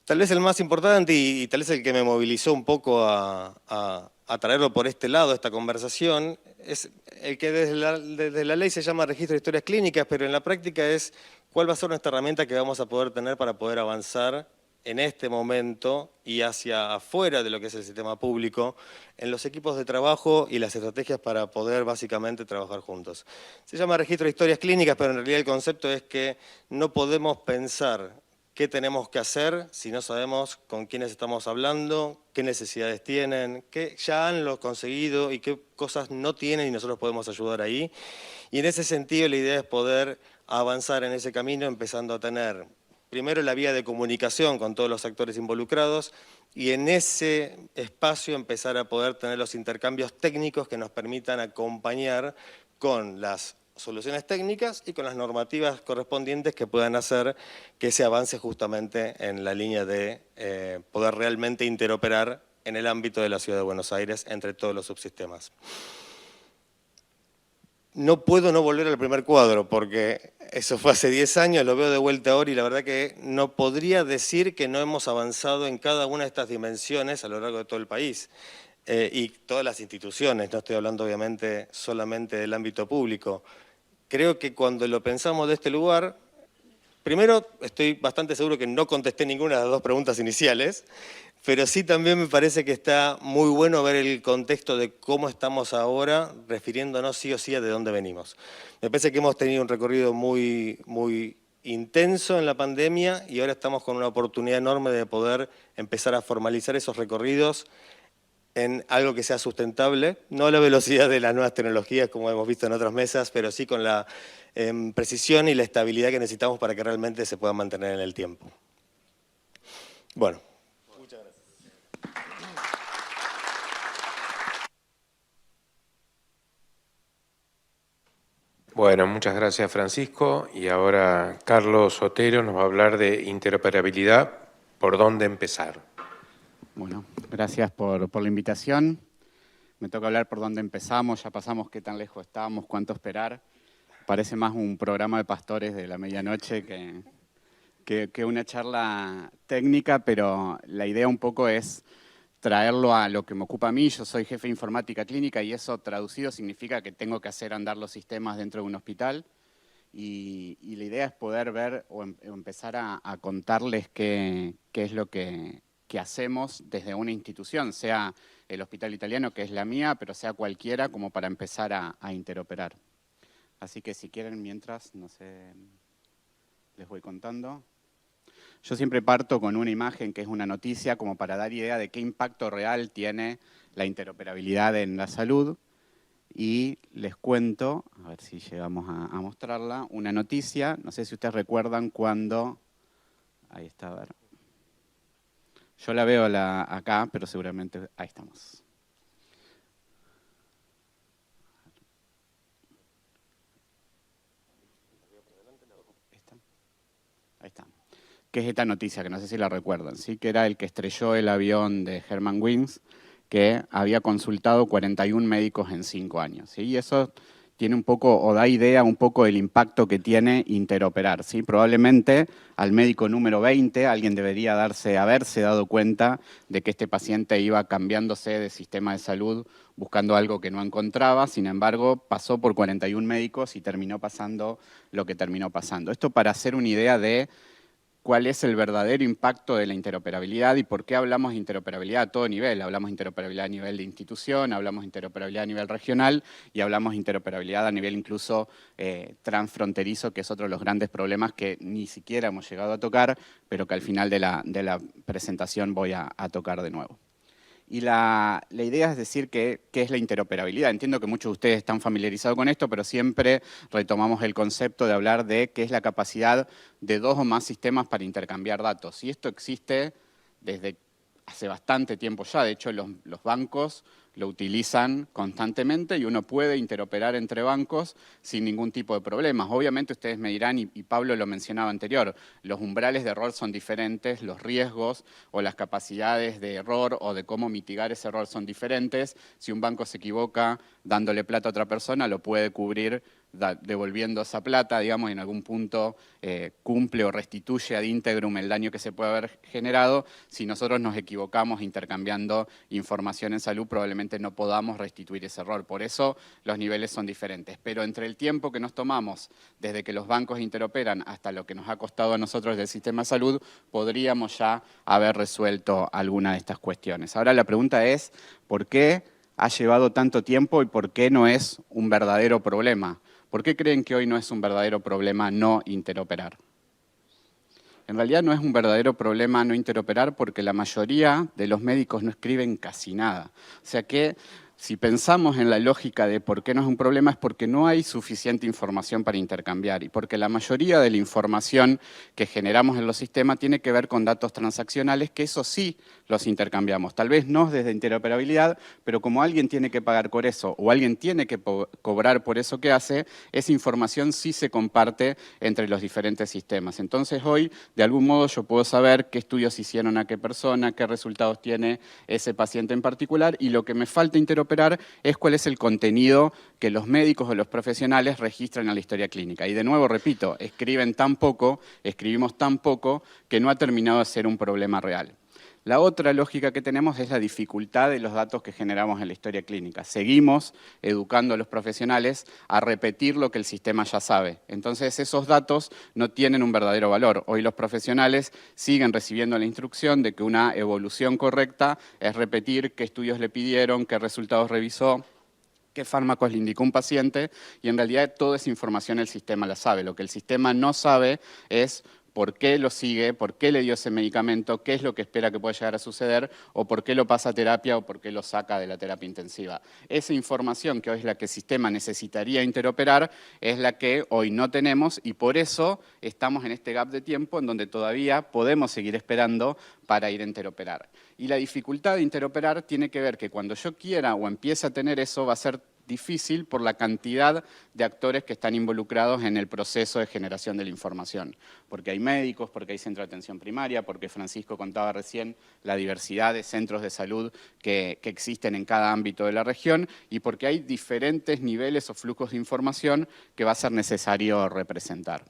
Tal vez el más importante y tal vez el que me movilizó un poco a traerlo por este lado, esta conversación, es el que desde la ley se llama registro de historias clínicas, pero en la práctica es cuál va a ser nuestra herramienta que vamos a poder tener para poder avanzar en este momento y hacia afuera de lo que es el sistema público, en los equipos de trabajo y las estrategias para poder básicamente trabajar juntos. Se llama registro de historias clínicas, pero en realidad el concepto es que no podemos pensar qué tenemos que hacer si no sabemos con quiénes estamos hablando, qué necesidades tienen, qué ya han lo conseguido y qué cosas no tienen y nosotros podemos ayudar ahí. Y en ese sentido la idea es poder avanzar en ese camino empezando a tener primero la vía de comunicación con todos los actores involucrados y en ese espacio empezar a poder tener los intercambios técnicos que nos permitan acompañar con las soluciones técnicas y con las normativas correspondientes que puedan hacer que se avance justamente en la línea de poder realmente interoperar en el ámbito de la Ciudad de Buenos Aires entre todos los subsistemas. No puedo no volver al primer cuadro, porque eso fue hace 10 años, lo veo de vuelta ahora y la verdad que no podría decir que no hemos avanzado en cada una de estas dimensiones a lo largo de todo el país. Y todas las instituciones, no estoy hablando obviamente solamente del ámbito público. Creo que cuando lo pensamos de este lugar, primero estoy bastante seguro que no contesté ninguna de las dos preguntas iniciales, pero sí también me parece que está muy bueno ver el contexto de cómo estamos ahora, refiriéndonos sí o sí a de dónde venimos. Me parece que hemos tenido un recorrido muy intenso en la pandemia y ahora estamos con una oportunidad enorme de poder empezar a formalizar esos recorridos en algo que sea sustentable, no a la velocidad de las nuevas tecnologías como hemos visto en otras mesas, pero sí con la precisión y la estabilidad que necesitamos para que realmente se pueda mantener en el tiempo. Bueno. Muchas gracias. Bueno, muchas gracias Francisco. Y ahora Carlos Otero nos va a hablar de interoperabilidad. ¿Por dónde empezar? Bueno, gracias por la invitación. Me toca hablar por dónde empezamos, ya pasamos qué tan lejos estábamos, cuánto esperar. Parece más un programa de pastores de la medianoche que una charla técnica, pero la idea un poco es traerlo a lo que me ocupa a mí. Yo soy jefe de informática clínica y eso traducido significa que tengo que hacer andar los sistemas dentro de un hospital. Y la idea es poder ver o empezar a contarles qué es lo que hacemos desde una institución, sea el Hospital Italiano, que es la mía, pero sea cualquiera, como para empezar a interoperar. Así que si quieren, mientras, no sé, les voy contando. Yo siempre parto con una imagen que es una noticia, como para dar idea de qué impacto real tiene la interoperabilidad en la salud. Y les cuento, a ver si llegamos a mostrarla, una noticia. No sé si ustedes recuerdan cuando... Ahí está, a ver. Yo la veo acá, pero seguramente... Ahí estamos. que es esta noticia, que no sé si la recuerdan, ¿sí? Que era el que estrelló el avión de Germanwings, que había consultado 41 médicos en 5 años, ¿sí? Y eso tiene un poco, o da idea un poco del impacto que tiene interoperar, ¿sí? Probablemente al médico número 20 alguien debería haberse dado cuenta de que este paciente iba cambiándose de sistema de salud buscando algo que no encontraba, sin embargo pasó por 41 médicos y terminó pasando lo que terminó pasando. Esto para hacer una idea de cuál es el verdadero impacto de la interoperabilidad y por qué hablamos de interoperabilidad a todo nivel. Hablamos de interoperabilidad a nivel de institución, hablamos de interoperabilidad a nivel regional y hablamos de interoperabilidad a nivel incluso transfronterizo, que es otro de los grandes problemas que ni siquiera hemos llegado a tocar, pero que al final de la presentación voy a tocar de nuevo. Y la idea es decir qué es la interoperabilidad. Entiendo que muchos de ustedes están familiarizados con esto, pero siempre retomamos el concepto de hablar de qué es la capacidad de 2 o más sistemas para intercambiar datos. Y esto existe desde hace bastante tiempo ya. De hecho, los bancos lo utilizan constantemente y uno puede interoperar entre bancos sin ningún tipo de problemas. Obviamente ustedes me dirán, y Pablo lo mencionaba anterior, los umbrales de error son diferentes, los riesgos o las capacidades de error o de cómo mitigar ese error son diferentes. Si un banco se equivoca dándole plata a otra persona, lo puede cubrir devolviendo esa plata, digamos, y en algún punto cumple o restituye ad íntegrum el daño que se puede haber generado. Si nosotros nos equivocamos intercambiando información en salud, probablemente no podamos restituir ese error. Por eso los niveles son diferentes. Pero entre el tiempo que nos tomamos desde que los bancos interoperan hasta lo que nos ha costado a nosotros del sistema de salud, podríamos ya haber resuelto alguna de estas cuestiones. Ahora la pregunta es, ¿por qué ha llevado tanto tiempo y por qué no es un verdadero problema? ¿Por qué creen que hoy no es un verdadero problema no interoperar? En realidad no es un verdadero problema no interoperar porque la mayoría de los médicos no escriben casi nada. O sea que si pensamos en la lógica de por qué no es un problema es porque no hay suficiente información para intercambiar y porque la mayoría de la información que generamos en los sistemas tiene que ver con datos transaccionales, que eso sí los intercambiamos. Tal vez no desde interoperabilidad, pero como alguien tiene que pagar por eso o alguien tiene que cobrar por eso que hace, esa información sí se comparte entre los diferentes sistemas. Entonces hoy, de algún modo, yo puedo saber qué estudios hicieron a qué persona, qué resultados tiene ese paciente en particular y lo que me falta interoperar es cuál es el contenido que los médicos o los profesionales registran en la historia clínica. Y de nuevo, repito, escribimos tan poco, que no ha terminado de ser un problema real. La otra lógica que tenemos es la dificultad de los datos que generamos en la historia clínica. Seguimos educando a los profesionales a repetir lo que el sistema ya sabe. Entonces esos datos no tienen un verdadero valor. Hoy los profesionales siguen recibiendo la instrucción de que una evolución correcta es repetir qué estudios le pidieron, qué resultados revisó, qué fármacos le indicó un paciente, y en realidad toda esa información el sistema la sabe. Lo que el sistema no sabe es por qué lo sigue, por qué le dio ese medicamento, qué es lo que espera que pueda llegar a suceder, o por qué lo pasa a terapia o por qué lo saca de la terapia intensiva. Esa información que hoy es la que el sistema necesitaría interoperar es la que hoy no tenemos y por eso estamos en este gap de tiempo en donde todavía podemos seguir esperando para ir a interoperar. Y la dificultad de interoperar tiene que ver que cuando yo quiera o empiece a tener eso va a ser difícil por la cantidad de actores que están involucrados en el proceso de generación de la información. Porque hay médicos, porque hay centro de atención primaria, porque Francisco contaba recién la diversidad de centros de salud que existen en cada ámbito de la región y porque hay diferentes niveles o flujos de información que va a ser necesario representar.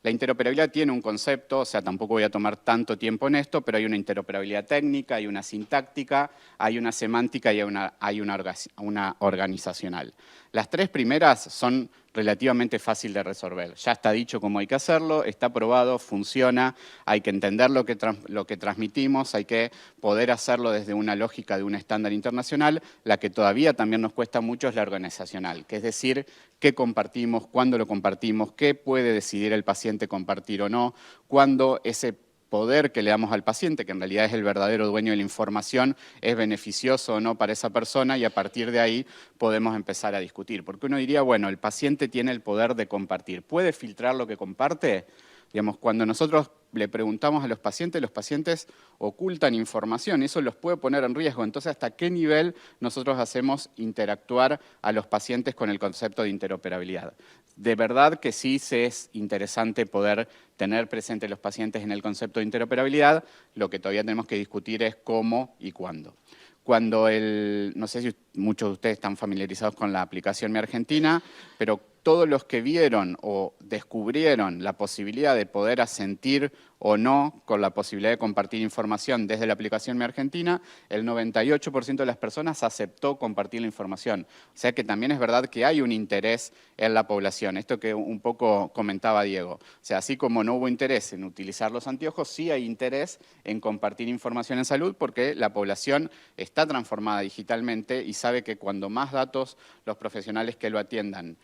La interoperabilidad tiene un concepto, o sea, tampoco voy a tomar tanto tiempo en esto, pero hay una interoperabilidad técnica, hay una sintáctica, hay una semántica y hay una organizacional. Las tres primeras son relativamente fáciles de resolver. Ya está dicho cómo hay que hacerlo, está probado, funciona, hay que entender lo que transmitimos, hay que poder hacerlo desde una lógica de un estándar internacional. La que todavía también nos cuesta mucho es la organizacional, que es decir, qué compartimos, cuándo lo compartimos, qué puede decidir el paciente compartir o no, cuándo ese poder que le damos al paciente, que en realidad es el verdadero dueño de la información, es beneficioso o no para esa persona y a partir de ahí podemos empezar a discutir. Porque uno diría, bueno, el paciente tiene el poder de compartir. ¿Puede filtrar lo que comparte? Digamos, cuando nosotros le preguntamos a los pacientes ocultan información, eso los puede poner en riesgo. Entonces, ¿hasta qué nivel nosotros hacemos interactuar a los pacientes con el concepto de interoperabilidad? De verdad que sí es interesante poder tener presente a los pacientes en el concepto de interoperabilidad, lo que todavía tenemos que discutir es cómo y cuándo. No sé si muchos de ustedes están familiarizados con la aplicación Mi Argentina, pero todos los que vieron o descubrieron la posibilidad de poder asentir o no con la posibilidad de compartir información desde la aplicación Mi Argentina, el 98% de las personas aceptó compartir la información. O sea que también es verdad que hay un interés en la población. Esto que un poco comentaba Diego. O sea, así como no hubo interés en utilizar los anteojos, sí hay interés en compartir información en salud porque la población está transformada digitalmente y sabe que cuando más datos los profesionales que lo atiendan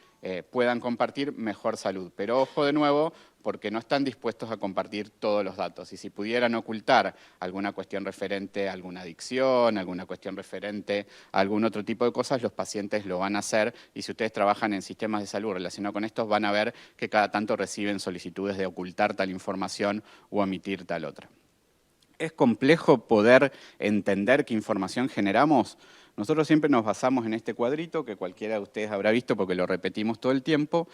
puedan compartir, mejor salud. Pero ojo de nuevo, porque no están dispuestos a compartir todos los datos. Y si pudieran ocultar alguna cuestión referente a alguna adicción, alguna cuestión referente a algún otro tipo de cosas, los pacientes lo van a hacer. Y si ustedes trabajan en sistemas de salud relacionados con estos, van a ver que cada tanto reciben solicitudes de ocultar tal información o omitir tal otra. ¿Es complejo poder entender qué información generamos? Nosotros siempre nos basamos en este cuadrito, que cualquiera de ustedes habrá visto porque lo repetimos todo el tiempo,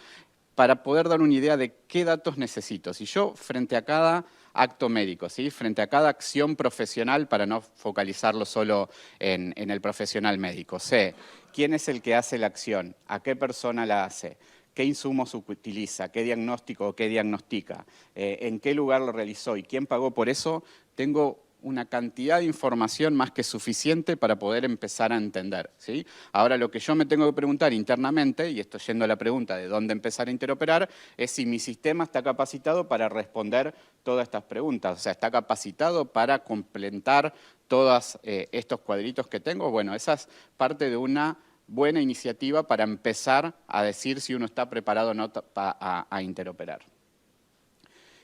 para poder dar una idea de qué datos necesito. Si yo, frente a cada acto médico, ¿sí? Frente a cada acción profesional, para no focalizarlo solo en el profesional médico, sé quién es el que hace la acción, a qué persona la hace, qué insumos utiliza, qué diagnóstico o qué diagnostica, en qué lugar lo realizó y quién pagó por eso, tengo una cantidad de información más que suficiente para poder empezar a entender, ¿sí? Ahora, lo que yo me tengo que preguntar internamente, y esto yendo a la pregunta de dónde empezar a interoperar, es si mi sistema está capacitado para responder todas estas preguntas, o sea, está capacitado para completar todos estos cuadritos que tengo. Bueno, esa es parte de una buena iniciativa para empezar a decir si uno está preparado o no a interoperar.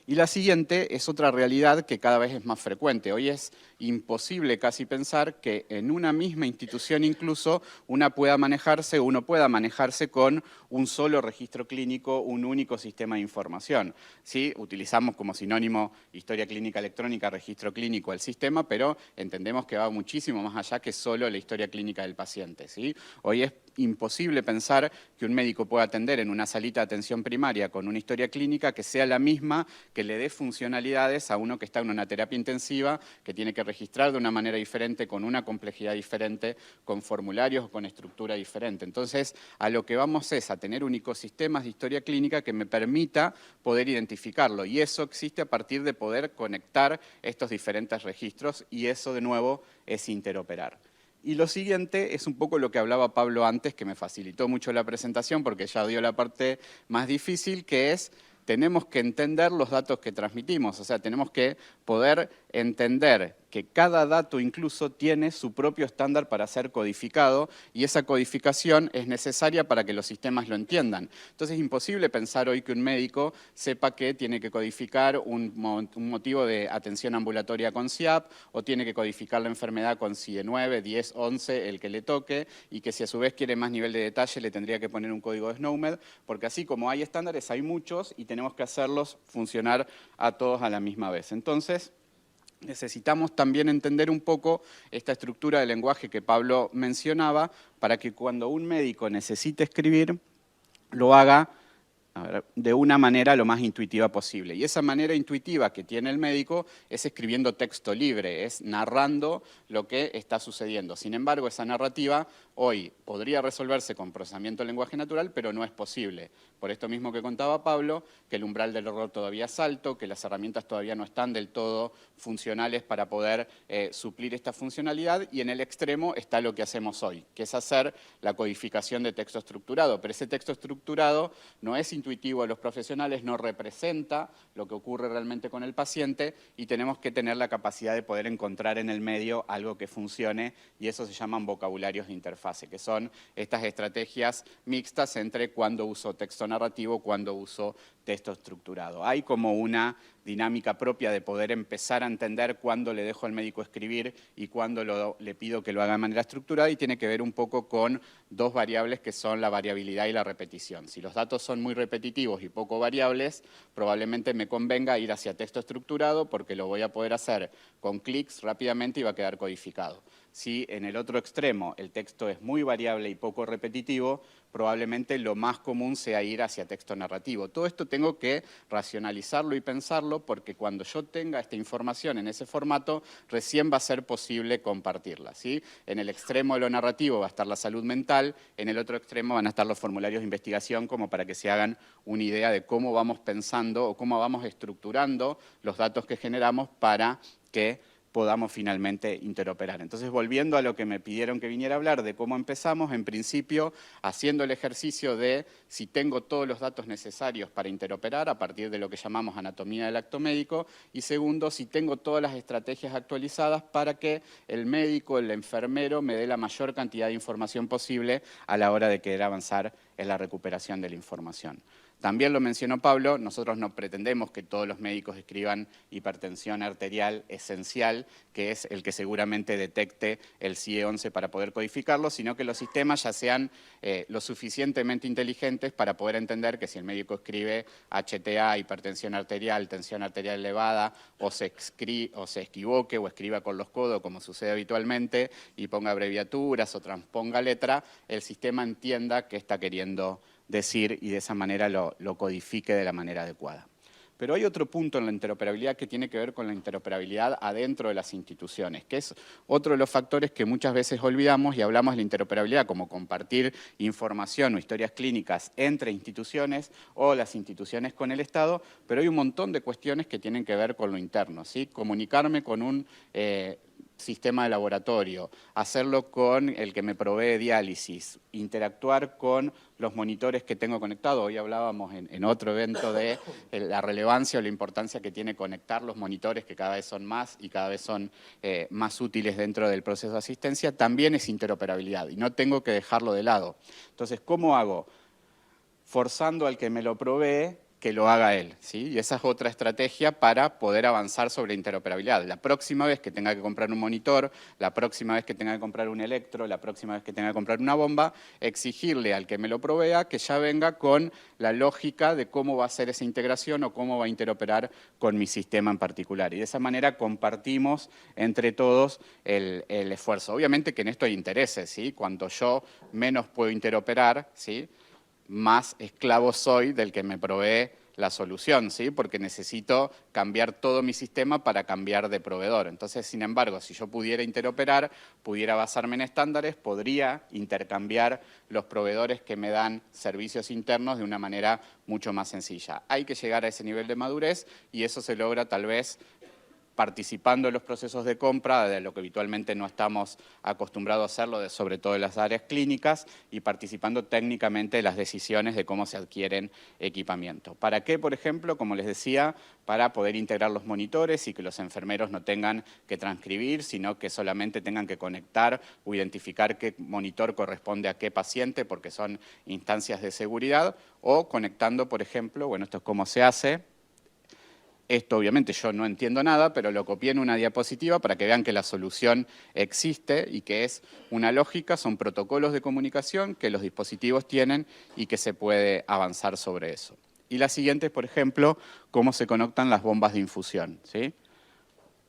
Y la siguiente es otra realidad que cada vez es más frecuente. Hoy es imposible casi pensar que en una misma institución incluso uno pueda manejarse con un solo registro clínico, un único sistema de información. ¿Sí? Utilizamos como sinónimo historia clínica electrónica, registro clínico, el sistema, pero entendemos que va muchísimo más allá que solo la historia clínica del paciente. ¿Sí? Hoy es imposible pensar que un médico pueda atender en una salita de atención primaria con una historia clínica que sea la misma, que le dé funcionalidades a uno que está en una terapia intensiva, que tiene que registrar de una manera diferente, con una complejidad diferente, con formularios o con estructura diferente. Entonces, a lo que vamos es a tener un ecosistema de historia clínica que me permita poder identificarlo. Y eso existe a partir de poder conectar estos diferentes registros y eso, de nuevo, es interoperar. Y lo siguiente es un poco lo que hablaba Pablo antes, que me facilitó mucho la presentación porque ya dio la parte más difícil, que es tenemos que entender los datos que transmitimos, o sea, tenemos que poder entender que cada dato incluso tiene su propio estándar para ser codificado y esa codificación es necesaria para que los sistemas lo entiendan. Entonces es imposible pensar hoy que un médico sepa que tiene que codificar un motivo de atención ambulatoria con SIAP o tiene que codificar la enfermedad con CIE9, 10, 11, el que le toque, y que si a su vez quiere más nivel de detalle le tendría que poner un código de SNOMED, porque así como hay estándares, hay muchos y tenemos que hacerlos funcionar a todos a la misma vez. Entonces, necesitamos también entender un poco esta estructura de lenguaje que Pablo mencionaba para que cuando un médico necesite escribir, lo haga de una manera lo más intuitiva posible. Y esa manera intuitiva que tiene el médico es escribiendo texto libre, es narrando lo que está sucediendo. Sin embargo, esa narrativa hoy podría resolverse con procesamiento de lenguaje natural, pero no es posible. Por esto mismo que contaba Pablo, que el umbral del error todavía es alto, que las herramientas todavía no están del todo funcionales para poder suplir esta funcionalidad, y en el extremo está lo que hacemos hoy, que es hacer la codificación de texto estructurado. Pero ese texto estructurado no es intuitivo a los profesionales, no representa lo que ocurre realmente con el paciente y tenemos que tener la capacidad de poder encontrar en el medio algo que funcione y eso se llaman vocabularios de interfase, que son estas estrategias mixtas entre cuando uso texto narrativo, cuando uso texto estructurado. Hay como una dinámica propia de poder empezar a entender cuándo le dejo al médico escribir y cuándo le pido que lo haga de manera estructurada, y tiene que ver un poco con dos variables que son la variabilidad y la repetición. Si los datos son muy repetitivos y poco variables, probablemente me convenga ir hacia texto estructurado porque lo voy a poder hacer con clics rápidamente y va a quedar codificado. Si en el otro extremo el texto es muy variable y poco repetitivo, probablemente lo más común sea ir hacia texto narrativo. Todo esto tengo que racionalizarlo y pensarlo porque cuando yo tenga esta información en ese formato, recién va a ser posible compartirla, ¿sí? En el extremo de lo narrativo va a estar la salud mental, en el otro extremo van a estar los formularios de investigación como para que se hagan una idea de cómo vamos pensando o cómo vamos estructurando los datos que generamos para que podamos finalmente interoperar. Entonces, volviendo a lo que me pidieron que viniera a hablar de cómo empezamos, en principio, haciendo el ejercicio de si tengo todos los datos necesarios para interoperar a partir de lo que llamamos anatomía del acto médico, y segundo, si tengo todas las estrategias actualizadas para que el médico, el enfermero, me dé la mayor cantidad de información posible a la hora de querer avanzar en la recuperación de la información. También lo mencionó Pablo, nosotros no pretendemos que todos los médicos escriban hipertensión arterial esencial, que es el que seguramente detecte el CIE-11 para poder codificarlo, sino que los sistemas ya sean lo suficientemente inteligentes para poder entender que si el médico escribe HTA, hipertensión arterial, tensión arterial elevada, o se equivoque o escriba con los codos, como sucede habitualmente, y ponga abreviaturas o transponga letra, el sistema entienda qué está queriendo decir y de esa manera lo codifique de la manera adecuada. Pero hay otro punto en la interoperabilidad que tiene que ver con la interoperabilidad adentro de las instituciones, que es otro de los factores que muchas veces olvidamos y hablamos de la interoperabilidad como compartir información o historias clínicas entre instituciones o las instituciones con el Estado, pero hay un montón de cuestiones que tienen que ver con lo interno, ¿sí? Comunicarme con un sistema de laboratorio, hacerlo con el que me provee diálisis, interactuar con los monitores que tengo conectados. Hoy hablábamos en otro evento de la relevancia o la importancia que tiene conectar los monitores, que cada vez son más y cada vez son más útiles dentro del proceso de asistencia. También es interoperabilidad y no tengo que dejarlo de lado. Entonces, ¿cómo hago? Forzando al que me lo provee que lo haga él, ¿sí? Y esa es otra estrategia para poder avanzar sobre interoperabilidad. La próxima vez que tenga que comprar un monitor, la próxima vez que tenga que comprar un electro, la próxima vez que tenga que comprar una bomba, exigirle al que me lo provea que ya venga con la lógica de cómo va a ser esa integración o cómo va a interoperar con mi sistema en particular. Y de esa manera compartimos entre todos el esfuerzo. Obviamente que en esto hay intereses, ¿sí? Cuanto yo menos puedo interoperar, ¿sí?, más esclavo soy del que me provee la solución, ¿sí? Porque necesito cambiar todo mi sistema para cambiar de proveedor. Entonces, sin embargo, si yo pudiera interoperar, pudiera basarme en estándares, podría intercambiar los proveedores que me dan servicios internos de una manera mucho más sencilla. Hay que llegar a ese nivel de madurez y eso se logra tal vez participando en los procesos de compra, de lo que habitualmente no estamos acostumbrados a hacerlo, sobre todo en las áreas clínicas, y participando técnicamente en las decisiones de cómo se adquieren equipamiento. ¿Para qué, por ejemplo? Como les decía, para poder integrar los monitores y que los enfermeros no tengan que transcribir, sino que solamente tengan que conectar o identificar qué monitor corresponde a qué paciente, porque son instancias de seguridad, o conectando, por ejemplo, bueno, esto es cómo se hace. Esto obviamente yo no entiendo nada, pero lo copié en una diapositiva para que vean que la solución existe y que es una lógica, son protocolos de comunicación que los dispositivos tienen y que se puede avanzar sobre eso. Y la siguiente es, por ejemplo, cómo se conectan las bombas de infusión, ¿sí?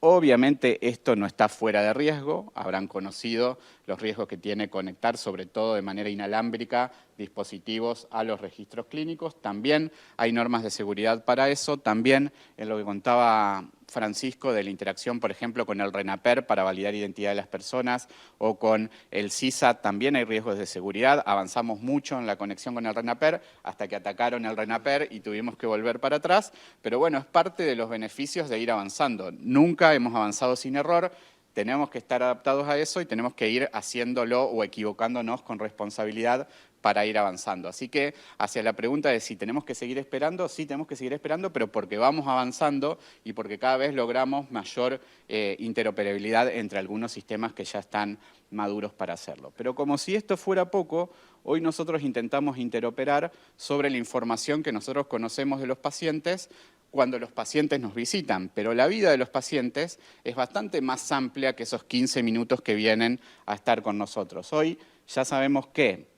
Obviamente esto no está fuera de riesgo, habrán conocido los riesgos que tiene conectar, sobre todo de manera inalámbrica, dispositivos a los registros clínicos. También hay normas de seguridad para eso, también en lo que contaba Francisco de la interacción, por ejemplo, con el RENAPER para validar identidad de las personas o con el CISA, también hay riesgos de seguridad. Avanzamos mucho en la conexión con el RENAPER hasta que atacaron el RENAPER y tuvimos que volver para atrás, pero bueno, es parte de los beneficios de ir avanzando. Nunca hemos avanzado sin error. Tenemos que estar adaptados a eso y tenemos que ir haciéndolo o equivocándonos con responsabilidad para ir avanzando. Así que hacia la pregunta de si tenemos que seguir esperando, sí tenemos que seguir esperando, pero porque vamos avanzando y porque cada vez logramos mayor interoperabilidad entre algunos sistemas que ya están maduros para hacerlo. Pero como si esto fuera poco, hoy nosotros intentamos interoperar sobre la información que nosotros conocemos de los pacientes cuando los pacientes nos visitan, pero la vida de los pacientes es bastante más amplia que esos 15 minutos que vienen a estar con nosotros. Hoy ya sabemos que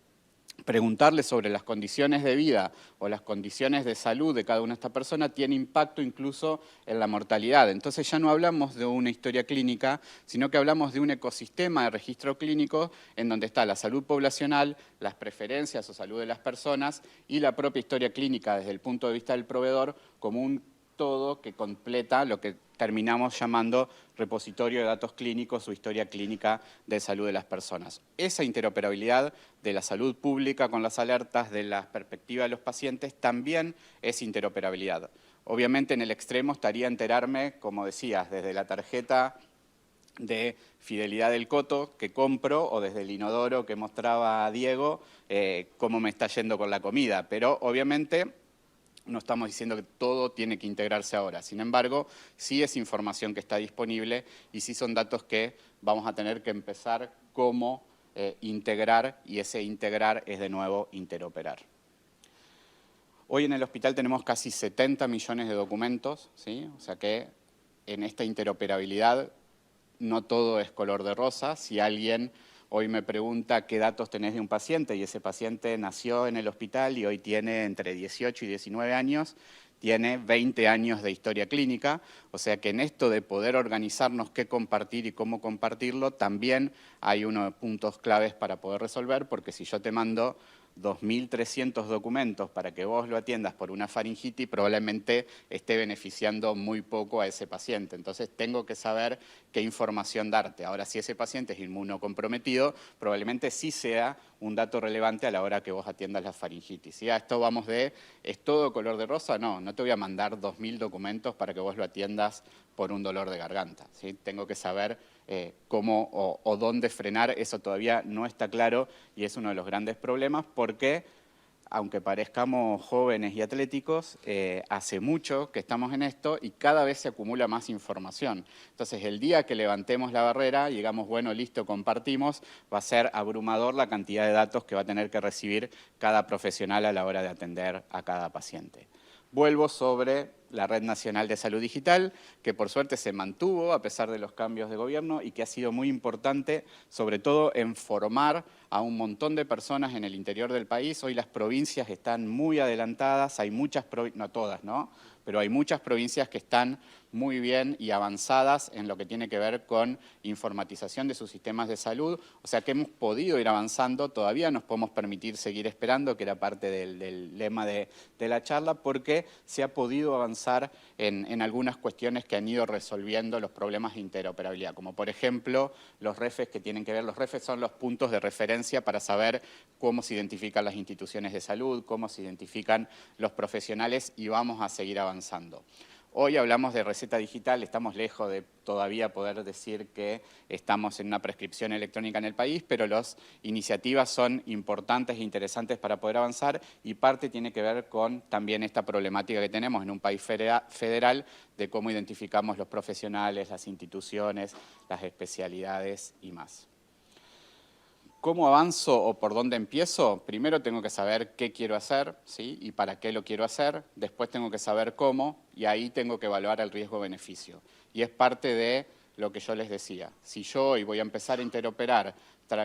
preguntarle sobre las condiciones de vida o las condiciones de salud de cada una de estas personas tiene impacto incluso en la mortalidad. Entonces ya no hablamos de una historia clínica, sino que hablamos de un ecosistema de registro clínico en donde está la salud poblacional, las preferencias o salud de las personas y la propia historia clínica desde el punto de vista del proveedor como un todo que completa lo que terminamos llamando repositorio de datos clínicos o historia clínica de salud de las personas. Esa interoperabilidad de la salud pública con las alertas, de la perspectiva de los pacientes, también es interoperabilidad. Obviamente en el extremo estaría enterarme, como decías, desde la tarjeta de fidelidad del coto que compro o desde el inodoro que mostraba Diego, cómo me está yendo con la comida, pero obviamente no estamos diciendo que todo tiene que integrarse ahora. Sin embargo, sí es información que está disponible y sí son datos que vamos a tener que empezar como integrar, y ese integrar es de nuevo interoperar. Hoy en el hospital tenemos casi 70 millones de documentos, ¿sí? O sea que en esta interoperabilidad no todo es color de rosa. Si alguien hoy me pregunta qué datos tenés de un paciente y ese paciente nació en el hospital y hoy tiene entre 18 y 19 años, tiene 20 años de historia clínica, o sea que en esto de poder organizarnos qué compartir y cómo compartirlo, también hay unos puntos claves para poder resolver, porque si yo te mando 2.300 documentos para que vos lo atiendas por una faringitis, probablemente esté beneficiando muy poco a ese paciente. Entonces tengo que saber qué información darte. Ahora, si ese paciente es inmunocomprometido, probablemente sí sea un dato relevante a la hora que vos atiendas la faringitis. ¿Sí? A esto vamos de, ¿es todo color de rosa? No, no te voy a mandar 2.000 documentos para que vos lo atiendas por un dolor de garganta. ¿Sí? Tengo que saber cómo o dónde frenar, eso todavía no está claro y es uno de los grandes problemas porque, aunque parezcamos jóvenes y atléticos, hace mucho que estamos en esto y cada vez se acumula más información. Entonces, el día que levantemos la barrera y digamos, bueno, listo, compartimos, va a ser abrumador la cantidad de datos que va a tener que recibir cada profesional a la hora de atender a cada paciente. Vuelvo sobre la Red Nacional de Salud Digital, que por suerte se mantuvo a pesar de los cambios de gobierno y que ha sido muy importante, sobre todo en formar a un montón de personas en el interior del país. Hoy las provincias están muy adelantadas, hay muchas provincias, no todas, ¿no? Pero hay muchas provincias que están muy bien y avanzadas en lo que tiene que ver con informatización de sus sistemas de salud. O sea que hemos podido ir avanzando, todavía nos podemos permitir seguir esperando, que era parte del lema de la charla, porque se ha podido avanzar en algunas cuestiones que han ido resolviendo los problemas de interoperabilidad, como por ejemplo los REFES que tienen que ver, los REFES son los puntos de referencia para saber cómo se identifican las instituciones de salud, cómo se identifican los profesionales y vamos a seguir avanzando. Hoy hablamos de receta digital, estamos lejos de todavía poder decir que estamos en una prescripción electrónica en el país, pero las iniciativas son importantes e interesantes para poder avanzar y parte tiene que ver con también esta problemática que tenemos en un país federal de cómo identificamos los profesionales, las instituciones, las especialidades y más. ¿Cómo avanzo o por dónde empiezo? Primero tengo que saber qué quiero hacer, ¿sí? Y para qué lo quiero hacer. Después tengo que saber cómo y ahí tengo que evaluar el riesgo-beneficio. Y es parte de lo que yo les decía. Si yo hoy voy a empezar a interoperar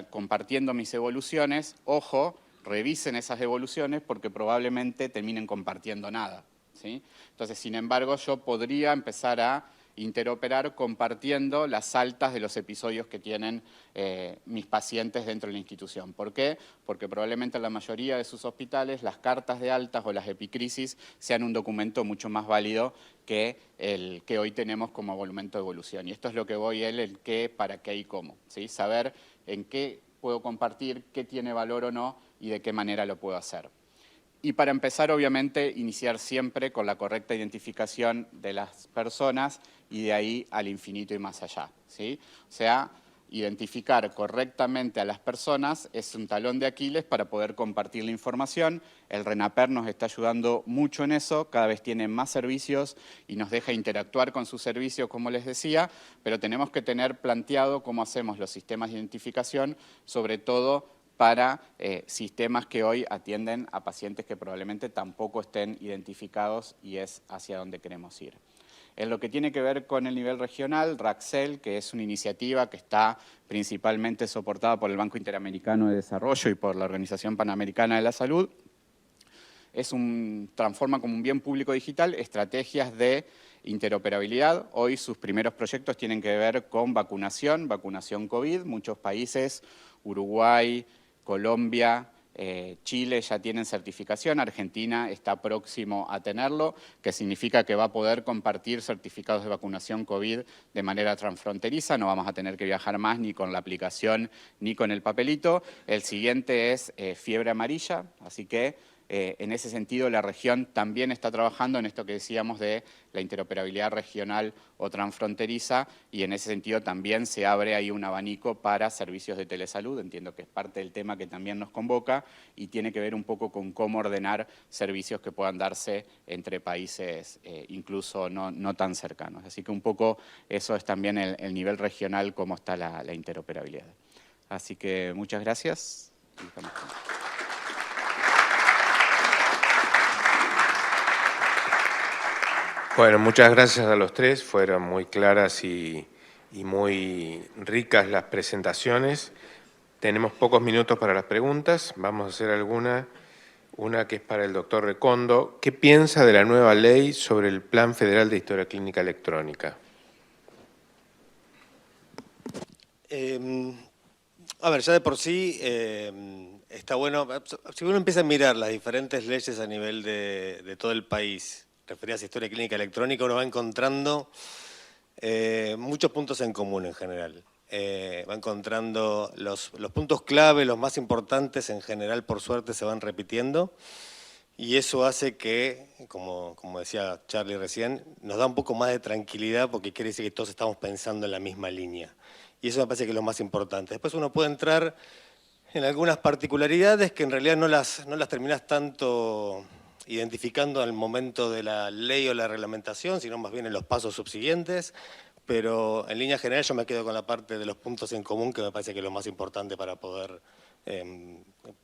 compartiendo mis evoluciones, ojo, revisen esas evoluciones porque probablemente terminen compartiendo nada, ¿sí? Entonces, sin embargo, yo podría empezar a interoperar compartiendo las altas de los episodios que tienen mis pacientes dentro de la institución. ¿Por qué? Porque probablemente en la mayoría de sus hospitales las cartas de altas o las epicrisis sean un documento mucho más válido que el que hoy tenemos como documento de evolución. Y esto es lo que voy el qué, para qué y cómo, ¿sí? Saber en qué puedo compartir, qué tiene valor o no y de qué manera lo puedo hacer. Y para empezar, obviamente, iniciar siempre con la correcta identificación de las personas y de ahí al infinito y más allá, ¿sí? O sea, identificar correctamente a las personas es un talón de Aquiles para poder compartir la información. El RENAPER nos está ayudando mucho en eso, cada vez tiene más servicios y nos deja interactuar con sus servicios, como les decía, pero tenemos que tener planteado cómo hacemos los sistemas de identificación, sobre todo para sistemas que hoy atienden a pacientes que probablemente tampoco estén identificados y es hacia donde queremos ir. En lo que tiene que ver con el nivel regional, RACCEL, que es una iniciativa que está principalmente soportada por el Banco Interamericano de Desarrollo y por la Organización Panamericana de la Salud, transforma como un bien público digital estrategias de interoperabilidad. Hoy sus primeros proyectos tienen que ver con vacunación COVID. Muchos países, Uruguay, Colombia, Chile ya tienen certificación, Argentina está próximo a tenerlo, que significa que va a poder compartir certificados de vacunación COVID de manera transfronteriza, no vamos a tener que viajar más ni con la aplicación ni con el papelito. El siguiente es fiebre amarilla, así que en ese sentido, la región también está trabajando en esto que decíamos de la interoperabilidad regional o transfronteriza y en ese sentido también se abre ahí un abanico para servicios de telesalud. Entiendo que es parte del tema que también nos convoca y tiene que ver un poco con cómo ordenar servicios que puedan darse entre países incluso no tan cercanos. Así que un poco eso es también el nivel regional, cómo está la interoperabilidad. Así que muchas gracias. Bueno, muchas gracias a los tres, fueron muy claras y muy ricas las presentaciones. Tenemos pocos minutos para las preguntas, vamos a hacer una que es para el doctor Recondo. ¿Qué piensa de la nueva ley sobre el Plan Federal de Historia Clínica Electrónica? A ver, ya de por sí está bueno, si uno empieza a mirar las diferentes leyes a nivel de todo el país, referidas a historia clínica electrónica, uno va encontrando muchos puntos en común en general. Va encontrando los puntos clave, los más importantes en general, por suerte, se van repitiendo. Y eso hace que, como decía Charlie recién, nos da un poco más de tranquilidad porque quiere decir que todos estamos pensando en la misma línea. Y eso me parece que es lo más importante. Después uno puede entrar en algunas particularidades que en realidad no las terminás tanto identificando al momento de la ley o la reglamentación, sino más bien en los pasos subsiguientes, pero en línea general yo me quedo con la parte de los puntos en común, que me parece que es lo más importante para poder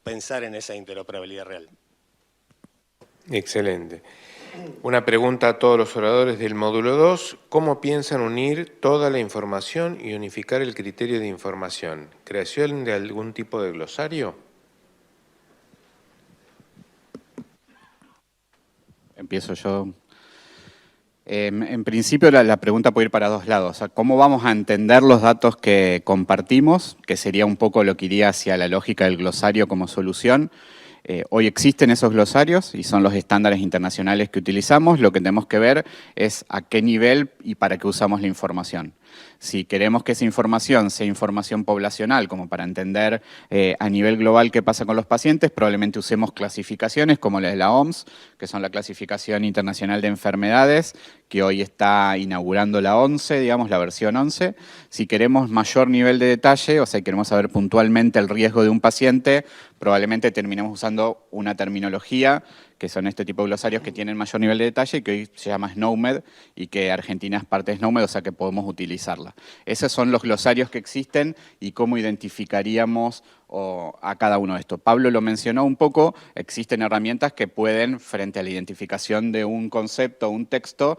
pensar en esa interoperabilidad real. Excelente. Una pregunta a todos los oradores del módulo 2. ¿Cómo piensan unir toda la información y unificar el criterio de información? ¿Creación de algún tipo de glosario? Empiezo yo. En principio la pregunta puede ir para dos lados. O sea, ¿cómo vamos a entender los datos que compartimos? Que sería un poco lo que iría hacia la lógica del glosario como solución. Hoy existen esos glosarios y son los estándares internacionales que utilizamos. Lo que tenemos que ver es a qué nivel y para qué usamos la información. Si queremos que esa información sea información poblacional, como para entender a nivel global qué pasa con los pacientes, probablemente usemos clasificaciones como la de la OMS, que son la Clasificación Internacional de Enfermedades, que hoy está inaugurando la 11, digamos, la versión 11. Si queremos mayor nivel de detalle, o sea, queremos saber puntualmente el riesgo de un paciente, probablemente terminemos usando una terminología, que son este tipo de glosarios que tienen mayor nivel de detalle, que hoy se llama SNOMED, y que Argentina es parte de SNOMED, o sea que podemos utilizarla. Esos son los glosarios que existen y cómo identificaríamos a cada uno de estos. Pablo lo mencionó un poco, existen herramientas que pueden, frente a la identificación de un concepto o un texto,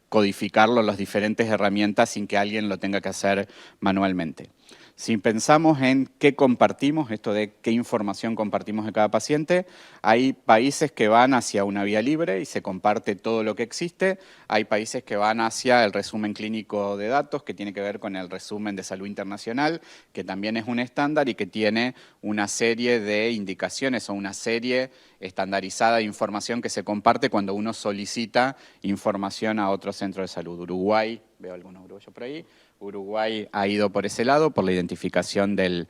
codificarlo en las diferentes herramientas sin que alguien lo tenga que hacer manualmente. Si pensamos en qué compartimos, esto de qué información compartimos de cada paciente, hay países que van hacia una vía libre y se comparte todo lo que existe. Hay países que van hacia el resumen clínico de datos, que tiene que ver con el resumen de salud internacional, que también es un estándar y que tiene una serie de indicaciones o una serie estandarizada de información que se comparte cuando uno solicita información a otro centro de salud. Uruguay, veo algunos uruguayos por ahí, Uruguay ha ido por ese lado, por la identificación del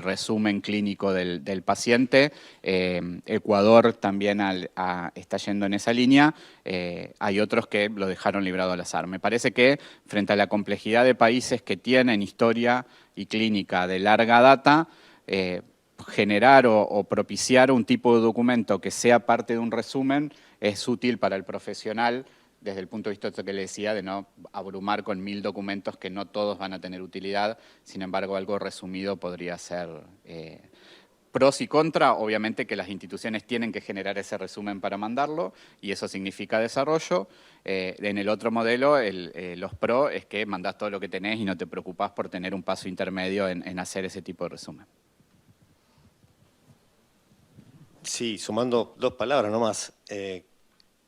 resumen clínico del paciente. Ecuador también está yendo en esa línea. Hay otros que lo dejaron librado al azar. Me parece que frente a la complejidad de países que tienen historia y clínica de larga data, generar o propiciar un tipo de documento que sea parte de un resumen es útil para el profesional, desde el punto de vista que le decía, de no abrumar con 1000 documentos que no todos van a tener utilidad. Sin embargo, algo resumido podría ser pros y contras, obviamente que las instituciones tienen que generar ese resumen para mandarlo, y eso significa desarrollo. En el otro modelo, los pros es que mandás todo lo que tenés y no te preocupás por tener un paso intermedio en hacer ese tipo de resumen. Sí, sumando 2 palabras nomás.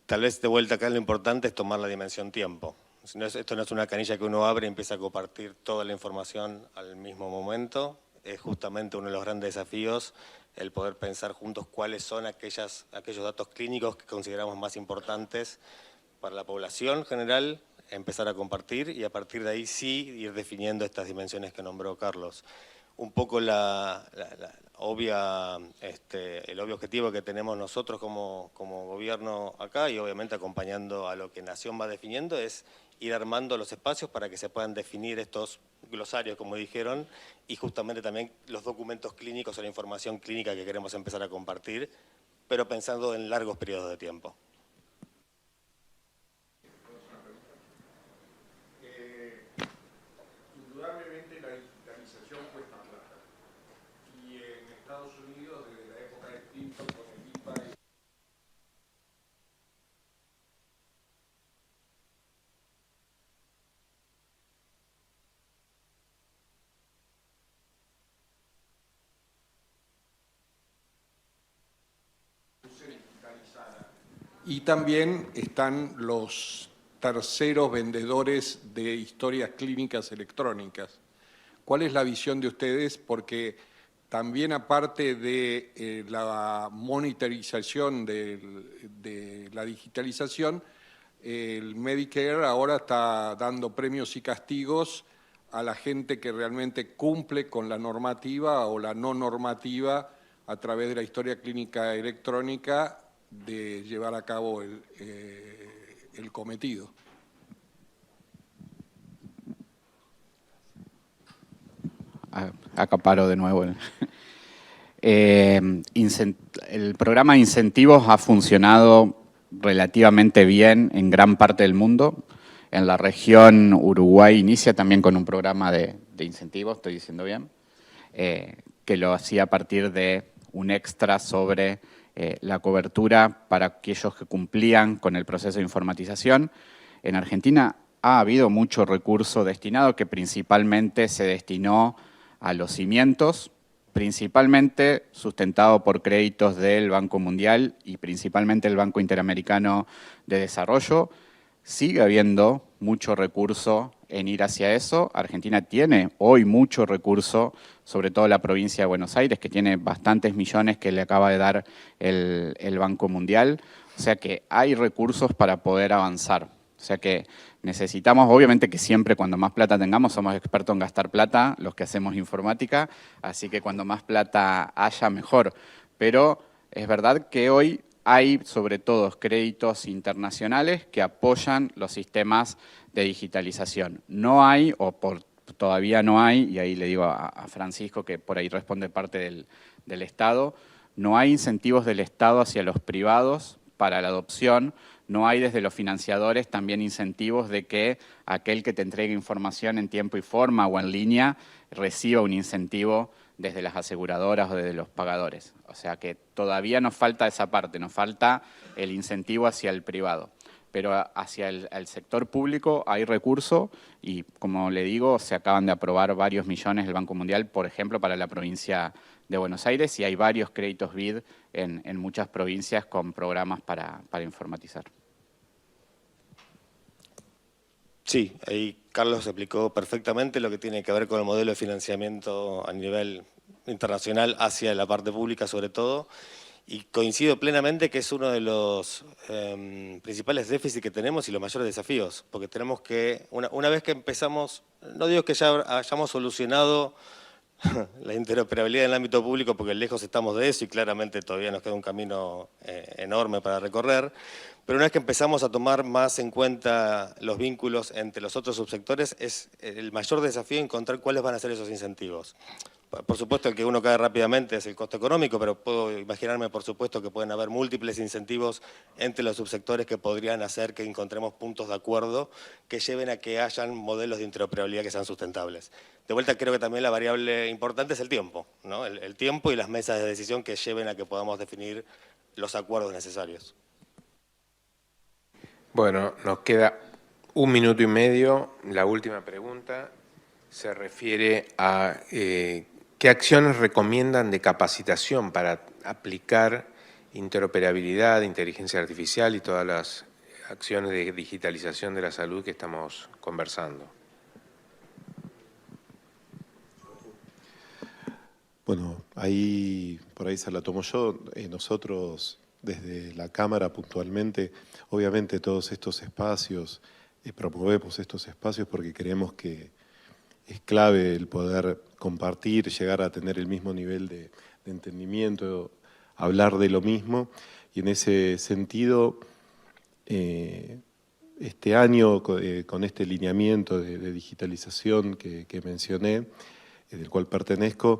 Tal vez de vuelta acá lo importante es tomar la dimensión tiempo. Esto no es una canilla que uno abre y empieza a compartir toda la información al mismo momento. Es justamente uno de los grandes desafíos el poder pensar juntos cuáles son aquellos datos clínicos que consideramos más importantes para la población general, empezar a compartir y a partir de ahí sí ir definiendo estas dimensiones que nombró Carlos. Un poco el obvio objetivo que tenemos nosotros como gobierno acá y obviamente acompañando a lo que Nación va definiendo es ir armando los espacios para que se puedan definir estos glosarios, como dijeron, y justamente también los documentos clínicos o la información clínica que queremos empezar a compartir, pero pensando en largos periodos de tiempo. Indudablemente la digitalización cuesta plata. Y en Estados Unidos, desde la época de Clinton con el IPA, y también están los terceros vendedores de historias clínicas electrónicas. ¿Cuál es la visión de ustedes? Porque también aparte de la monitorización de la digitalización, el Medicare ahora está dando premios y castigos a la gente que realmente cumple con la normativa o la no normativa a través de la historia clínica electrónica de llevar a cabo el cometido. Acaparo de nuevo. El programa de incentivos ha funcionado relativamente bien en gran parte del mundo. En la región Uruguay inicia también con un programa de incentivos, estoy diciendo bien, que lo hacía a partir de un extra sobre la cobertura para aquellos que cumplían con el proceso de informatización. En Argentina ha habido mucho recurso destinado que principalmente se destinó a los cimientos, principalmente sustentado por créditos del Banco Mundial y principalmente el Banco Interamericano de Desarrollo. Sigue habiendo mucho recurso en ir hacia eso. Argentina tiene hoy mucho recurso, sobre todo la provincia de Buenos Aires, que tiene bastantes millones que le acaba de dar el Banco Mundial. O sea que hay recursos para poder avanzar. O sea que necesitamos, obviamente que siempre cuando más plata tengamos, somos expertos en gastar plata, los que hacemos informática, así que cuando más plata haya, mejor. Pero es verdad que hoy hay sobre todo créditos internacionales que apoyan los sistemas de digitalización. No hay, todavía no hay, y ahí le digo a Francisco que por ahí responde parte del Estado, no hay incentivos del Estado hacia los privados para la adopción. No hay desde los financiadores también incentivos de que aquel que te entregue información en tiempo y forma o en línea reciba un incentivo desde las aseguradoras o desde los pagadores. O sea que todavía nos falta esa parte, nos falta el incentivo hacia el privado. Pero hacia el sector público hay recurso y, como le digo, se acaban de aprobar varios millones del Banco Mundial, por ejemplo, para la provincia de Buenos Aires, y hay varios créditos BID en muchas provincias con programas para informatizar. Sí, ahí Carlos explicó perfectamente lo que tiene que ver con el modelo de financiamiento a nivel internacional hacia la parte pública sobre todo, y coincido plenamente que es uno de los principales déficits que tenemos y los mayores desafíos, porque tenemos que, una vez que empezamos, no digo que ya hayamos solucionado la interoperabilidad en el ámbito público, porque lejos estamos de eso y claramente todavía nos queda un camino enorme para recorrer, pero una vez que empezamos a tomar más en cuenta los vínculos entre los otros subsectores, es el mayor desafío encontrar cuáles van a ser esos incentivos. Por supuesto, el que uno cae rápidamente es el costo económico, pero puedo imaginarme, por supuesto, que pueden haber múltiples incentivos entre los subsectores que podrían hacer que encontremos puntos de acuerdo que lleven a que hayan modelos de interoperabilidad que sean sustentables. De vuelta, creo que también la variable importante es el tiempo, ¿no? El tiempo y las mesas de decisión que lleven a que podamos definir los acuerdos necesarios. Bueno, nos queda 1 minuto y medio. La última pregunta se refiere a ¿qué acciones recomiendan de capacitación para aplicar interoperabilidad, inteligencia artificial y todas las acciones de digitalización de la salud que estamos conversando? Bueno, por ahí se la tomo yo. Nosotros, desde la Cámara puntualmente, obviamente todos estos espacios, promovemos estos espacios porque creemos que es clave el poder compartir, llegar a tener el mismo nivel de entendimiento, hablar de lo mismo. Y en ese sentido, este año, con este lineamiento de digitalización que mencioné, del cual pertenezco,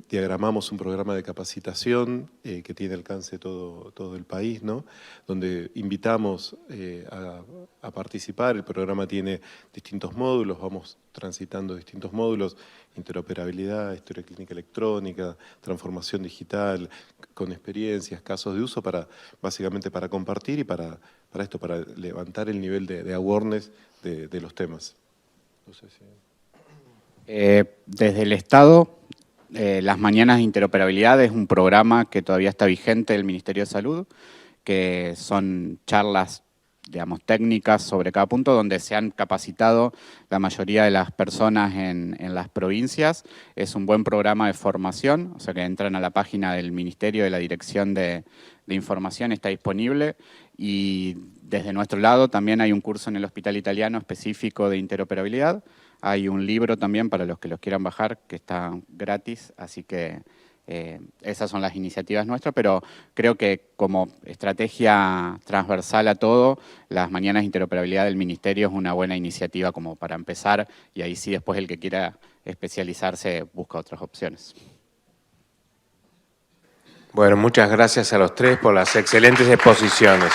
diagramamos un programa de capacitación que tiene alcance todo el país, ¿no? Donde invitamos a participar. El programa tiene distintos módulos, vamos transitando distintos módulos: interoperabilidad, historia clínica electrónica, transformación digital, con experiencias, casos de uso, básicamente para compartir y para levantar el nivel de awareness de los temas. No sé si... Desde el Estado, las Mañanas de Interoperabilidad es un programa que todavía está vigente del Ministerio de Salud, que son charlas, digamos, técnicas sobre cada punto, donde se han capacitado la mayoría de las personas en las provincias. Es un buen programa de formación, o sea que entran a la página del Ministerio, de la Dirección de Información, está disponible. Y desde nuestro lado también hay un curso en el Hospital Italiano específico de interoperabilidad. Hay un libro también para los que los quieran bajar, que está gratis, así que esas son las iniciativas nuestras, pero creo que como estrategia transversal a todo, las Mañanas de Interoperabilidad del Ministerio es una buena iniciativa como para empezar, y ahí sí después el que quiera especializarse busca otras opciones. Bueno, muchas gracias a los tres por las excelentes exposiciones.